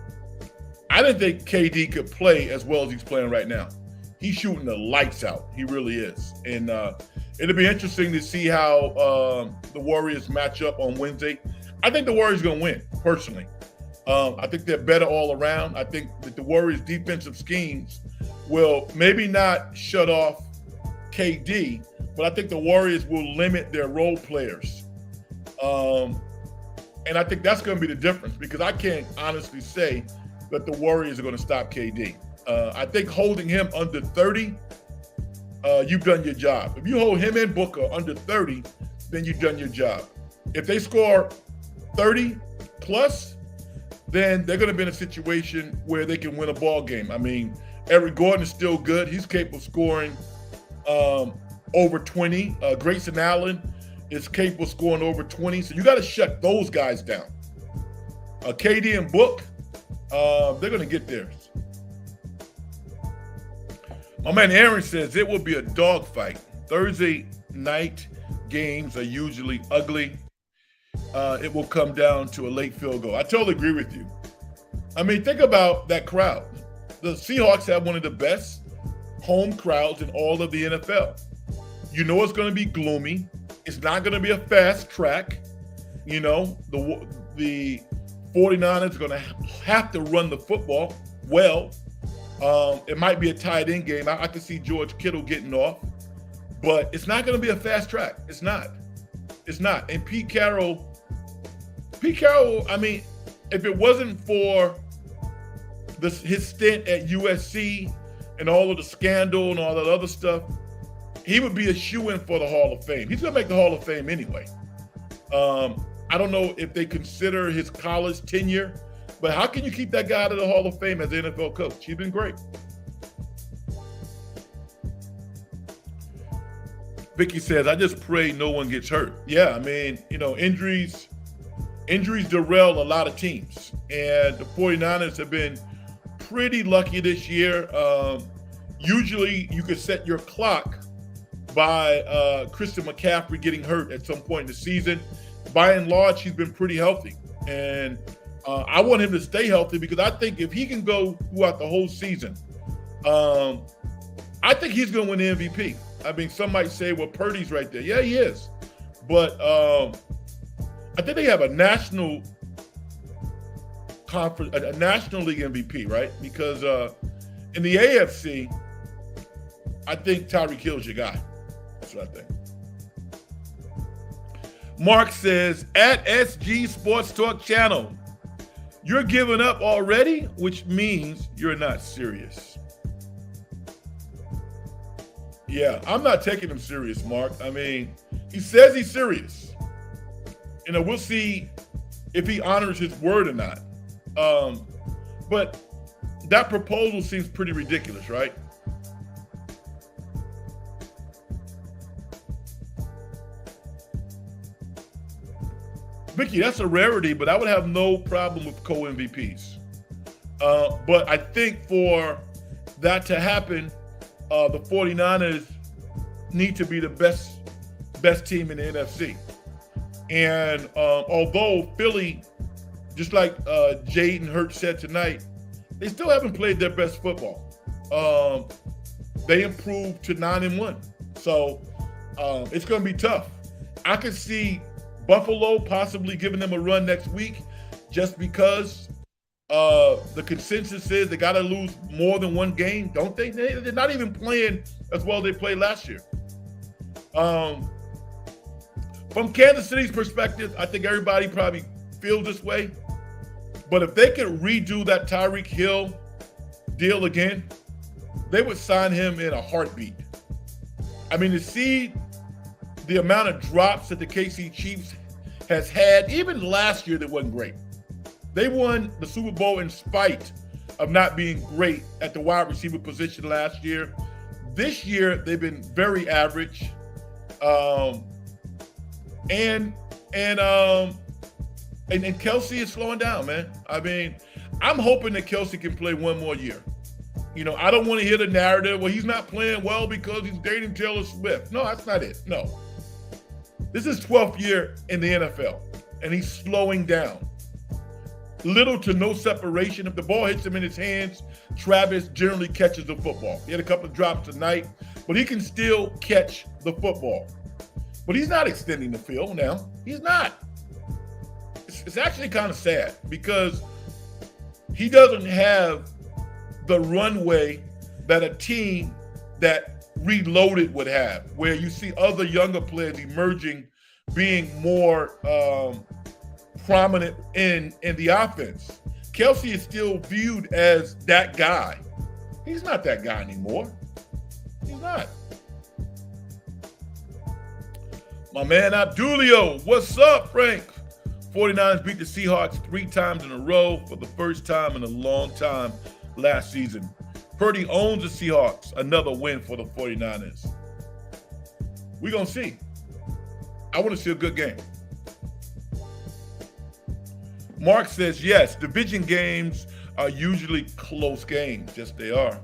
I didn't think KD could play as well as he's playing right now. He's shooting the lights out. He really is. And it'll be interesting to see how the Warriors match up on Wednesday. I think the Warriors are going to win, personally. I think they're better all around. I think that the Warriors' defensive schemes will maybe not shut off KD, but I think the Warriors will limit their role players. And I think that's going to be the difference, because I can't honestly say that the Warriors are going to stop KD. I think holding him under 30, you've done your job. If you hold him and Booker under 30, then you've done your job. If they score 30 plus, then they're going to be in a situation where they can win a ball game. I mean, Eric Gordon is still good. He's capable of scoring over 20. Grayson Allen is capable of scoring over 20. So you got to shut those guys down. KD and Book, they're going to get theirs. My man Aaron says it will be a dogfight. Thursday night games are usually ugly. It will come down to a late field goal. I totally agree with you. I mean, think about that crowd. The Seahawks have one of the best home crowds in all of the NFL. You know it's going to be gloomy. It's not going to be a fast track. You know, the 49ers are going to have to run the football well. It might be a tight end game. I can see George Kittle getting off. But it's not going to be a fast track. It's not. It's not. And Pete Carroll, I mean, if it wasn't for his stint at USC and all of the scandal and all that other stuff, he would be a shoo-in for the Hall of Fame. He's going to make the Hall of Fame anyway. I don't know if they consider his college tenure, but how can you keep that guy out of the Hall of Fame as an NFL coach? He's been great. Vicky says, I just pray no one gets hurt. Yeah, I mean, you know, injuries derail a lot of teams. And the 49ers have been pretty lucky this year. Usually you could set your clock by Christian McCaffrey getting hurt at some point in the season. By and large, he's been pretty healthy. And I want him to stay healthy, because I think if he can go throughout the whole season, I think he's going to win the MVP. I mean, some might say, well, Purdy's right there. Yeah, he is. But I think they have a national conference, a National League MVP, right? Because in the AFC, I think Tyreek Hill's your guy. That's what I think. Mark says, at SG Sports Talk Channel, you're giving up already, which means you're not serious. Yeah, I'm not taking him serious, Mark. I mean, he says he's serious. You know, we'll see if he honors his word or not. But that proposal seems pretty ridiculous, right? Vicky, that's a rarity, but I would have no problem with co-MVPs. But I think for that to happen, the 49ers need to be the best team in the NFC. And although Philly, just like Jaden Hurts said tonight, they still haven't played their best football. They improved to 9-1. So it's going to be tough. I could see Buffalo possibly giving them a run next week, just because the consensus is they got to lose more than one game, don't they? They're not even playing as well as they played last year. From Kansas City's perspective, I think everybody probably feels this way. But if they could redo that Tyreek Hill deal again, they would sign him in a heartbeat. I mean, to see the amount of drops that the KC Chiefs has had, even last year, that wasn't great. They won the Super Bowl in spite of not being great at the wide receiver position last year. This year, they've been very average. And Kelsey is slowing down, man. I mean, I'm hoping that Kelsey can play one more year. I don't want to hear the narrative, well, he's not playing well because he's dating Taylor Swift. No, that's not it. No. This is 12th year in the NFL, and he's slowing down. Little to no separation. If the ball hits him in his hands, Travis generally catches the football. He had a couple of drops tonight, but he can still catch the football. But he's not extending the field now. He's not. It's actually kind of sad because he doesn't have the runway that a team that reloaded would have, where you see other younger players emerging, being more prominent in the offense. Kelsey is still viewed as that guy. He's not that guy anymore. He's not. My man Abdulio, what's up, Frank? 49ers beat the Seahawks 3 times in a row for the first time in a long time last season. Purdy owns the Seahawks, another win for the 49ers. We're going to see. I want to see a good game. Mark says, yes, division games are usually close games. Yes, they are.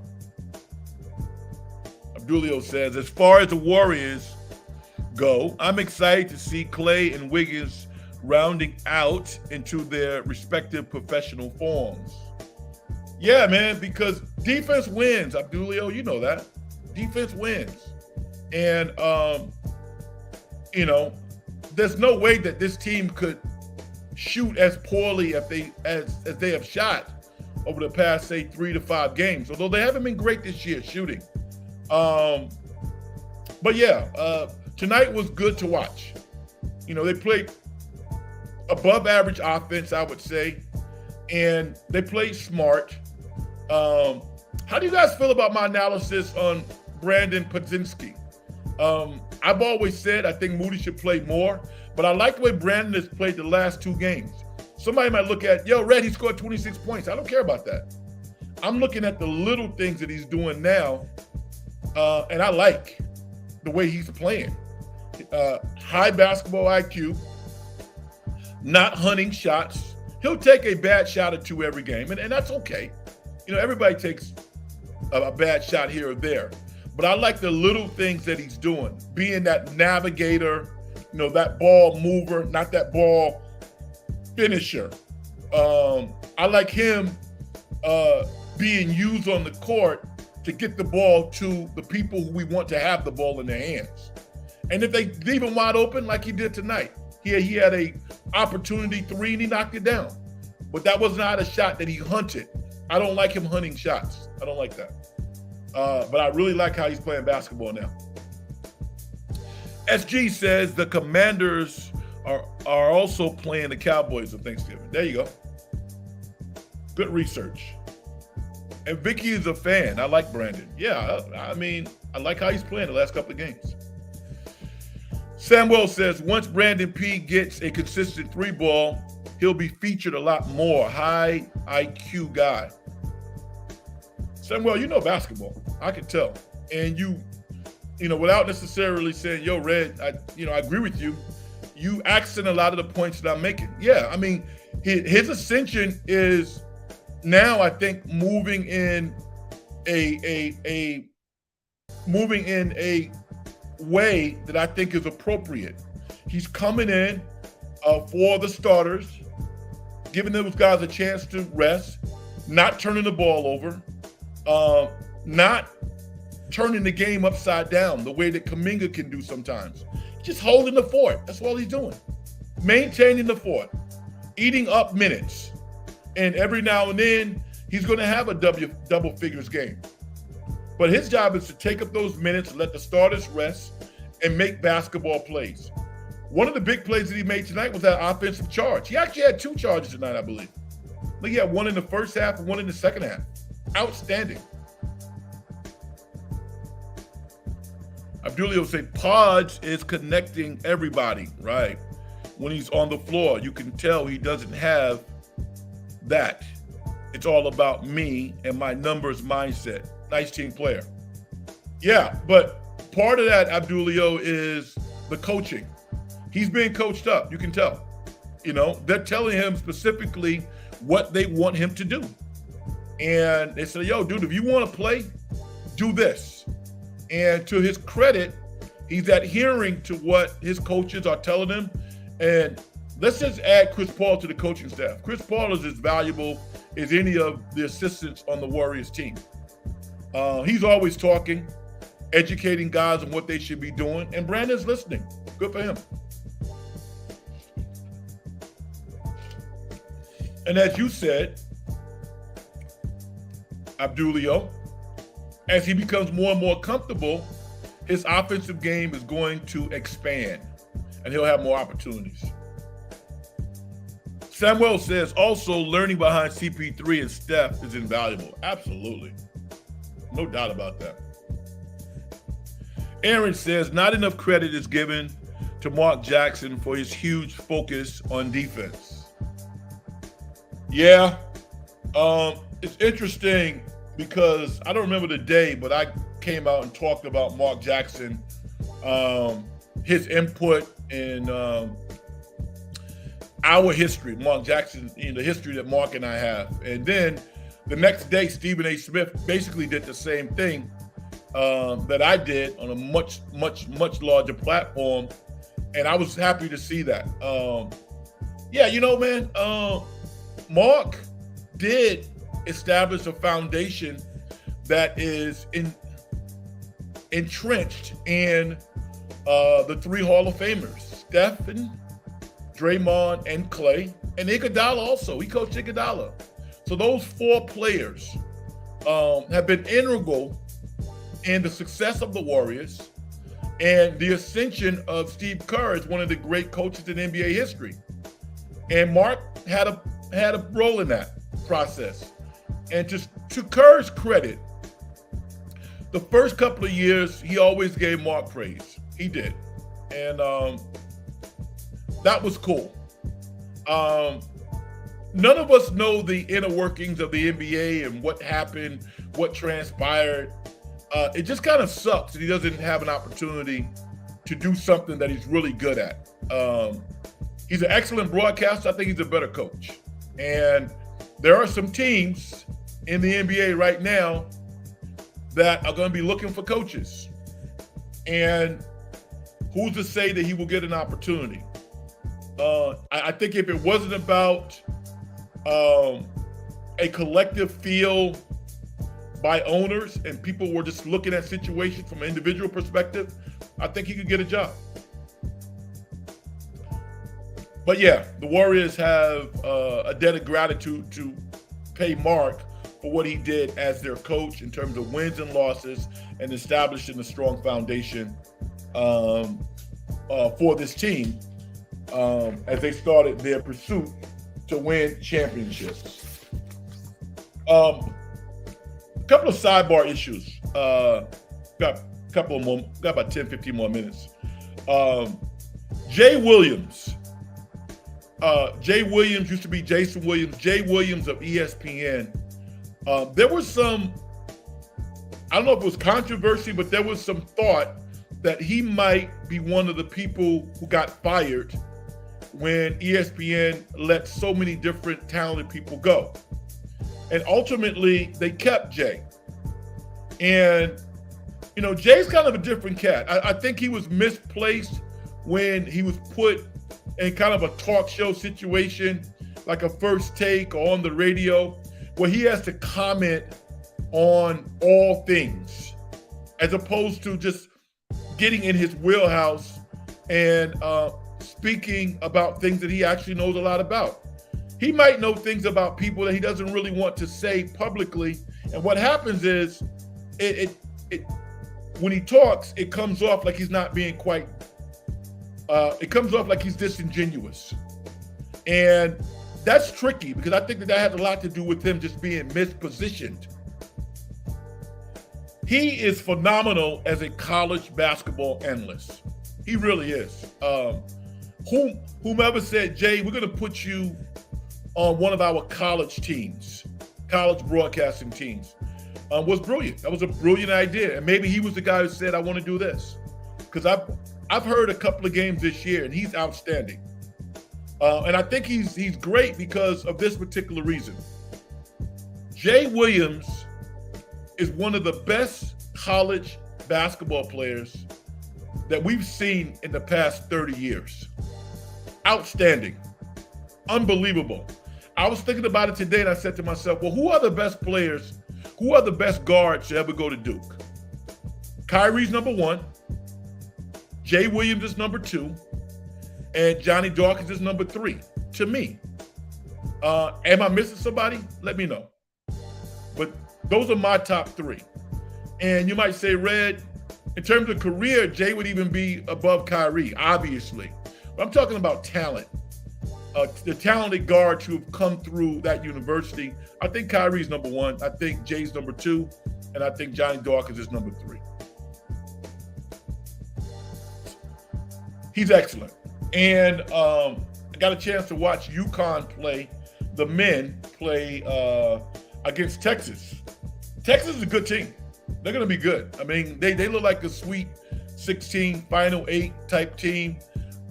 Abdulio says, as far as the Warriors go, I'm excited to see Clay and Wiggins rounding out into their respective professional forms. Yeah, man, because defense wins, Abdulio. You know that. Defense wins. And, there's no way that this team could shoot as poorly as they have shot over the past, say, 3 to 5 games, although they haven't been great this year shooting. But yeah, tonight was good to watch. They played above average offense, I would say, and they played smart. How do you guys feel about my analysis on Brandon Podzinski? I've always said I think Moody should play more, but I like the way Brandon has played the last 2 games. Somebody might look at, Red, he scored 26 points. I don't care about that. I'm looking at the little things that he's doing now, and I like the way he's playing. High basketball IQ, not hunting shots. He'll take a bad shot or 2 every game, and that's okay. Everybody takes a bad shot here or there. But I like the little things that he's doing, being that navigator, that ball mover, not that ball finisher. I like him being used on the court to get the ball to the people who we want to have the ball in their hands. And if they leave him wide open like he did tonight, he had a opportunity 3 and he knocked it down. But that was not a shot that he hunted. I don't like him hunting shots. I don't like that. But I really like how he's playing basketball now. SG says the Commanders are also playing the Cowboys on Thanksgiving. There you go. Good research. And Vicky is a fan. I like Brandon. Yeah, I like how he's playing the last couple of games. Samuel says once Brandon P gets a consistent 3 ball, he'll be featured a lot more. High IQ guy. Samuel, you know basketball. I can tell. And you without necessarily saying, Red, I agree with you. You accent a lot of the points that I'm making. Yeah, his ascension is now, I think, moving in a way that I think is appropriate. He's coming in for the starters, giving those guys a chance to rest, not turning the ball over, not turning the game upside down the way that Kuminga can do sometimes. Just holding the fort. That's all he's doing. Maintaining the fort, eating up minutes. And every now and then, he's going to have a double figures game. But his job is to take up those minutes, let the starters rest, and make basketball plays. One of the big plays that he made tonight was that offensive charge. He actually had 2 charges tonight, I believe. I think he had 1 in the first half and 1 in the second half. Outstanding. Abdulio said Podge is connecting everybody, right? When he's on the floor, you can tell he doesn't have that. It's all about me and my numbers mindset. Nice team player. Yeah, but part of that, Abdulio, is the coaching. He's being coached up. You can tell. They're telling him specifically what they want him to do. And they say, yo, dude, if you want to play, do this. And to his credit, he's adhering to what his coaches are telling him. And let's just add Chris Paul to the coaching staff. Chris Paul is as valuable as any of the assistants on the Warriors team. He's always talking, educating guys on what they should be doing, and Brandon's listening. Good for him. And as you said, Abdulio, as he becomes more and more comfortable, his offensive game is going to expand, and he'll have more opportunities. Samuel says, also learning behind CP3 and Steph is invaluable. Absolutely. No doubt about that. Aaron says, not enough credit is given to Mark Jackson for his huge focus on defense. Yeah. It's interesting because I don't remember the day, but I came out and talked about Mark Jackson, his input in our history, Mark Jackson, the history that Mark and I have. And then the next day, Stephen A. Smith basically did the same thing that I did on a much, much, much larger platform. And I was happy to see that. Man, Mark did establish a foundation that is entrenched in the three Hall of Famers, Stephen, Draymond, and Clay, and Iguodala also. He coached Iguodala. So those four players have been integral in the success of the Warriors and the ascension of Steve Kerr as one of the great coaches in NBA history. And Mark had a role in that process. And to Kerr's credit, the first couple of years, he always gave Mark praise. He did. And that was cool. None of us know the inner workings of the NBA and what happened, what transpired. It just kind of sucks that he doesn't have an opportunity to do something that he's really good at. He's an excellent broadcaster. I think he's a better coach. And there are some teams in the NBA right now that are going to be looking for coaches. And who's to say that he will get an opportunity? I think if it wasn't about a collective feel by owners and people were just looking at situations from an individual perspective, I think he could get a job. But yeah, the Warriors have a debt of gratitude to pay Mark for what he did as their coach in terms of wins and losses and establishing a strong foundation for this team as they started their pursuit to win championships. A couple of sidebar issues. Got about 10, 15 more minutes. Jay Williams. Jay Williams used to be Jason Williams. Jay Williams of ESPN. There was some, I don't know if it was controversy, but there was some thought that he might be one of the people who got fired when ESPN let so many different talented people go. And ultimately, they kept Jay. And, Jay's kind of a different cat. I think he was misplaced when he was put in kind of a talk show situation, like a First Take or on the radio, where he has to comment on all things, as opposed to just getting in his wheelhouse and speaking about things that he actually knows a lot about. He might know things about people that he doesn't really want to say publicly. And what happens is, when he talks, it comes off like he's not being quite, it comes off like he's disingenuous. And that's tricky because I think that has a lot to do with him just being mispositioned. He is phenomenal as a college basketball analyst. He really is. Whomever said, Jay, we're going to put you on one of our college teams, college broadcasting teams was brilliant. That was a brilliant idea. And maybe he was the guy who said, I want to do this. Because I've heard a couple of games this year, and he's outstanding. And I think he's great because of this particular reason. Jay Williams is one of the best college basketball players that we've seen in the past 30 years. Outstanding. Unbelievable. I was thinking about it today, and I said to myself, well, who are the best players? Who are the best guards to ever go to Duke? Kyrie's number 1. Jay Williams is number 2. And Johnny Dawkins is number 3, to me. Am I missing somebody? Let me know. But those are my top 3. And you might say, Red, in terms of career, Jay would even be above Kyrie, obviously. But I'm talking about talent. The talented guards who have come through that university. I think Kyrie's number 1. I think Jay's number 2. And I think Johnny Dawkins is number 3. He's excellent. And I got a chance to watch UConn play, the men play against Texas. Texas is a good team. They're going to be good. I mean, they look like a Sweet 16, Final 8 type team.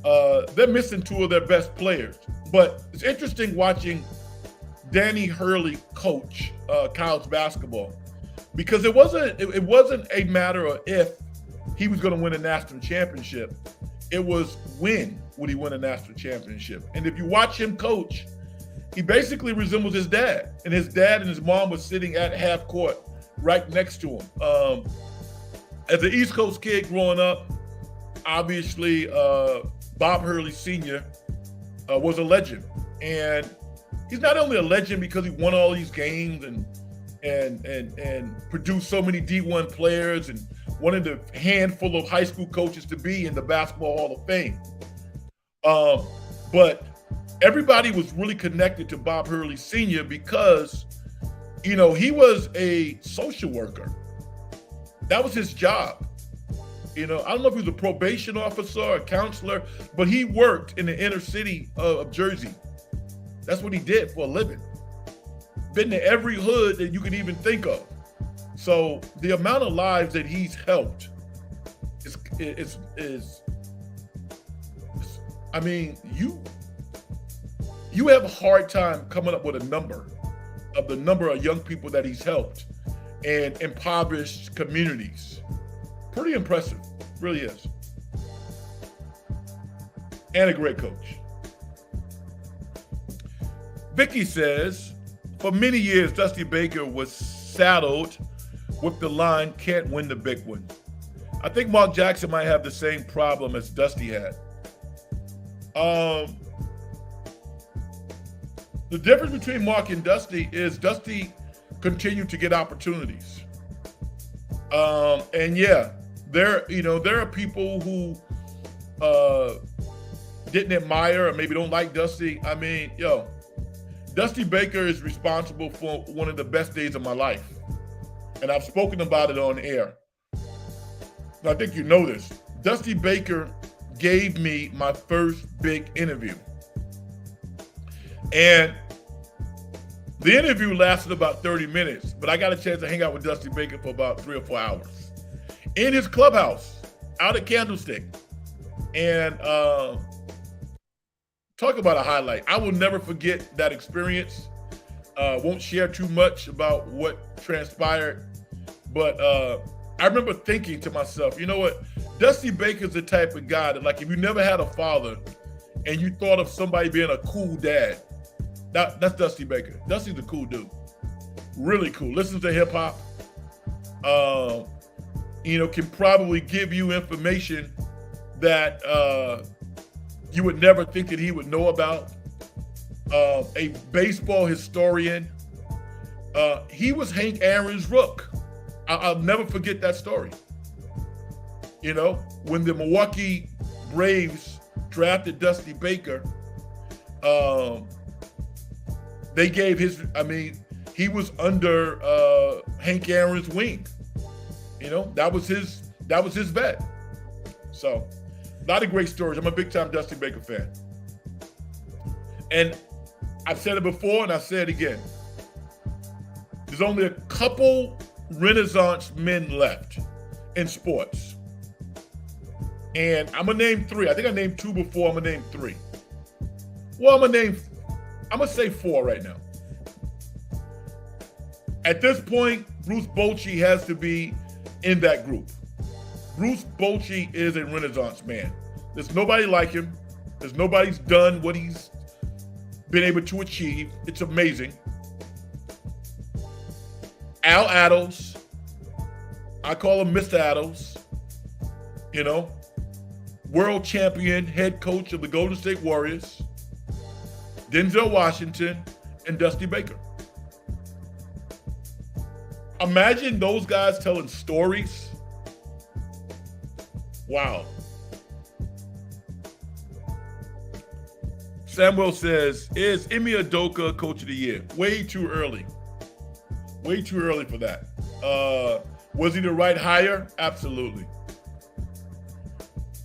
They're missing 2 of their best players. But it's interesting watching Danny Hurley coach college basketball, because it wasn't a matter of if he was going to win a national championship. It was when would he win a national championship. And if you watch him coach, he basically resembles his dad. And his dad and his mom was sitting at half court right next to him. As an East Coast kid growing up, obviously Bob Hurley Sr. Was a legend. And he's not only a legend because he won all these games and produced so many D1 players and one of the handful of high school coaches to be in the Basketball Hall of Fame. But everybody was really connected to Bob Hurley Sr. because, he was a social worker. That was his job. I don't know if he was a probation officer or a counselor, but he worked in the inner city of Jersey. That's what he did for a living. Been to every hood that you could even think of. So the amount of lives that he's helped is I mean, you have a hard time coming up with a number of young people that he's helped in impoverished communities. Pretty impressive, really is. And a great coach. Vicky says, for many years, Dusty Baker was saddled with the line, can't win the big one. I think Mark Jackson might have the same problem as Dusty had. The difference between Mark and Dusty is Dusty continued to get opportunities. And yeah, there are people who didn't admire or maybe don't like Dusty. I mean, Dusty Baker is responsible for one of the best days of my life. And I've spoken about it on air. I think you know this. Dusty Baker gave me my first big interview. And the interview lasted about 30 minutes, but I got a chance to hang out with Dusty Baker for about 3 or 4 hours in his clubhouse out at Candlestick. And talk about a highlight. I will never forget that experience. Won't share too much about what transpired, but I remember thinking to myself, you know what? Dusty Baker's the type of guy that, like, if you never had a father and you thought of somebody being a cool dad, that's Dusty Baker. Dusty's a cool dude. Really cool. Listens to hip hop. Can probably give you information that you would never think that he would know about. A baseball historian. He was Hank Aaron's rook. I'll never forget that story. When the Milwaukee Braves drafted Dusty Baker, they gave he was under Hank Aaron's wing. That was his vet. So, a lot of great stories. I'm a big time Dusty Baker fan. And I've said it before and I'll say it again. there's only a couple Renaissance men left in sports. And I'm going to name three. I think I named two before. I'm going to name three. Well, I'm going to say four right now. At this point, Bruce Bochy has to be in that group. Bruce Bochy is a Renaissance man. There's nobody like him. There's nobody's done what he's been able to achieve. It's amazing. Al Attles, I call him Mr. Attles, world champion, head coach of the Golden State Warriors, Denzel Washington, and Dusty Baker. Imagine those guys telling stories. Wow. Samuel says, is Ime Udoka Coach of the Year? Way too early. Way too early for that. Was he the right hire? Absolutely.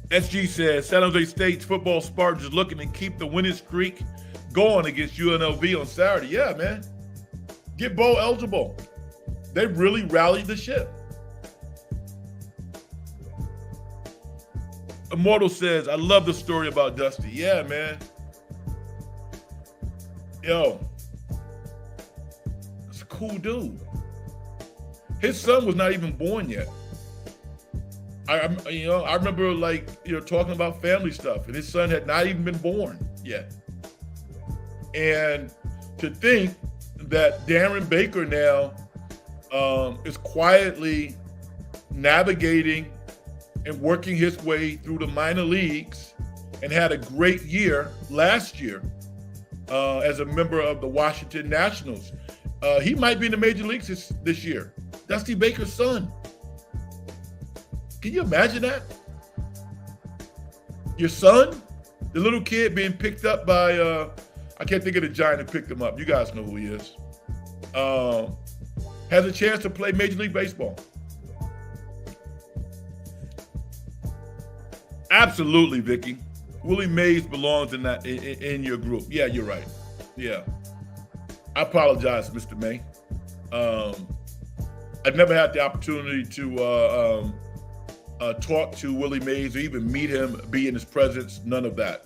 SG says, San Jose State's football Spartans is looking to keep the winning streak going against UNLV on Saturday. Yeah, man. Get bowl eligible. They really rallied the ship. Immortal says, I love the story about Dusty. Yeah, man. Yo, it's a cool dude. His son was not even born yet. I remember talking about family stuff, and his son had not even been born yet. And to think that Darren Baker now is quietly navigating and working his way through the minor leagues and had a great year last year as a member of the Washington Nationals. He might be in the major leagues this year. Dusty Baker's son. Can you imagine that? Your son, the little kid being picked up by, I can't think of the giant that picked him up. You guys know who he is. Has a chance to play Major League Baseball. Absolutely, Vicky. Willie Mays belongs in your group. Yeah, you're right. Yeah. I apologize, Mr. May. I've never had the opportunity to talk to Willie Mays or even meet him, be in his presence, none of that.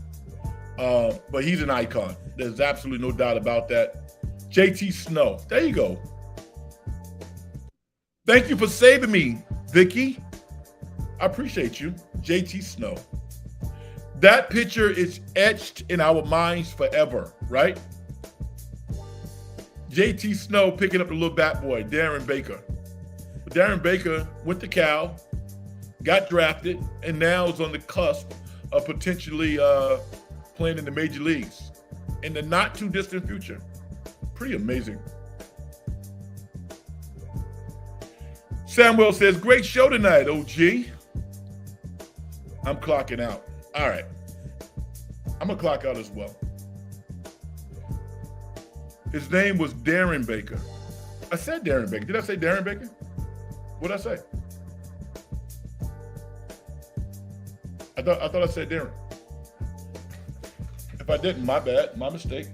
But he's an icon. There's absolutely no doubt about that. JT Snow. There you go. Thank you for saving me, Vicky. I appreciate you, JT Snow. That picture is etched in our minds forever, right? JT Snow picking up the little bat boy, Darren Baker. But Darren Baker went to Cal, got drafted, and now is on the cusp of potentially playing in the major leagues in the not too distant future. Pretty amazing. Samuel says, great show tonight, OG. I'm clocking out. All right. I'm going to clock out as well. His name was Darren Baker. I said Darren Baker. Did I say Darren Baker? What did I say? I thought I said Darren. If I didn't, my bad. My mistake.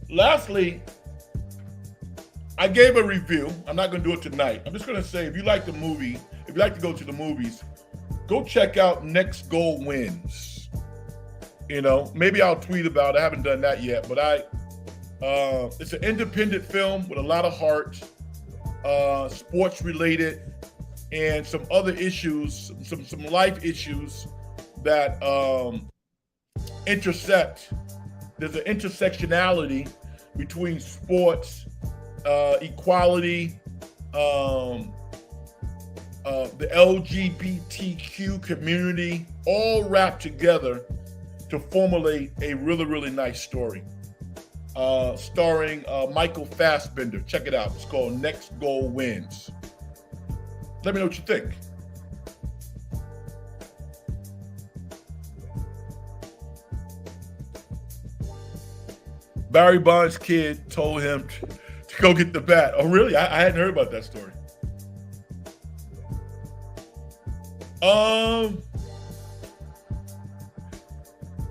Lastly, I gave a review. I'm not going to do it tonight. I'm just going to say, if you like the movie, if you like to go to the movies, go check out Next Goal Wins. Maybe I'll tweet about it. I haven't done that yet, but it's an independent film with a lot of heart, sports related, and some other issues, some life issues that intersect. There's an intersectionality between sports, equality, the LGBTQ community, all wrapped together to formulate a really, really nice story. Starring Michael Fassbender. Check it out. It's called Next Goal Wins. Let me know what you think. Barry Bonds' kid told him to go get the bat. Oh, really? I hadn't heard about that story.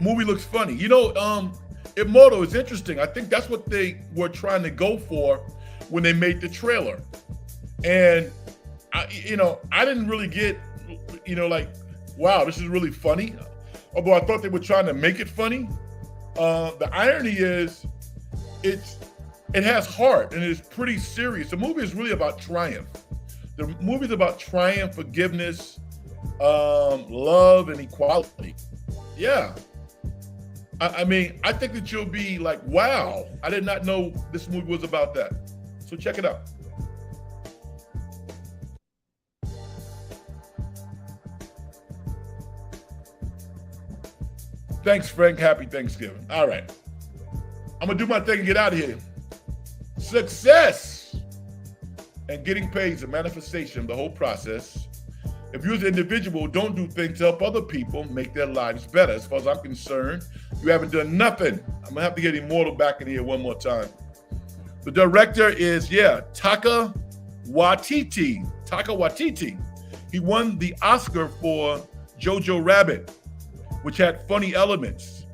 Movie looks funny. Immortal is interesting. I think that's what they were trying to go for when they made the trailer. And I didn't really get, like, wow, this is really funny. Although I thought they were trying to make it funny. The irony is, it has heart and it's pretty serious. The movie is really about triumph. The movie is about triumph, forgiveness, love, and equality. Yeah. I mean, I think that you'll be like, wow, I did not know this movie was about that. So check it out. Thanks, Frank. Happy Thanksgiving. All right. I'm going to do my thing and get out of here. Success and getting paid is a manifestation of the whole process. If you as an individual don't do things to help other people make their lives better, as far as I'm concerned, you haven't done nothing. I'm going to have to get Immortal back in here one more time. The director is, Taika Waititi. Taika Waititi. He won the Oscar for Jojo Rabbit, which had funny elements.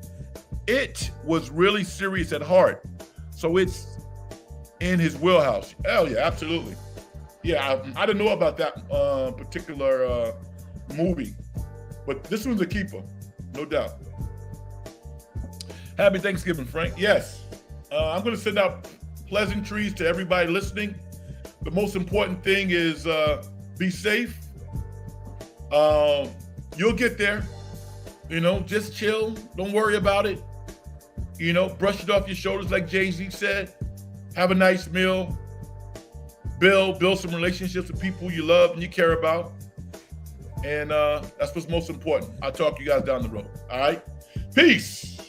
It was really serious at heart. So it's in his wheelhouse. Hell yeah, absolutely. Yeah, I didn't know about that particular movie, but this one's a keeper, no doubt. Happy Thanksgiving, Frank. Yes, I'm going to send out pleasantries to everybody listening. The most important thing is be safe. You'll get there. Just chill. Don't worry about it. Brush it off your shoulders, like Jay-Z said. Have a nice meal. Build some relationships with people you love and you care about. And that's what's most important. I'll talk to you guys down the road. All right? Peace.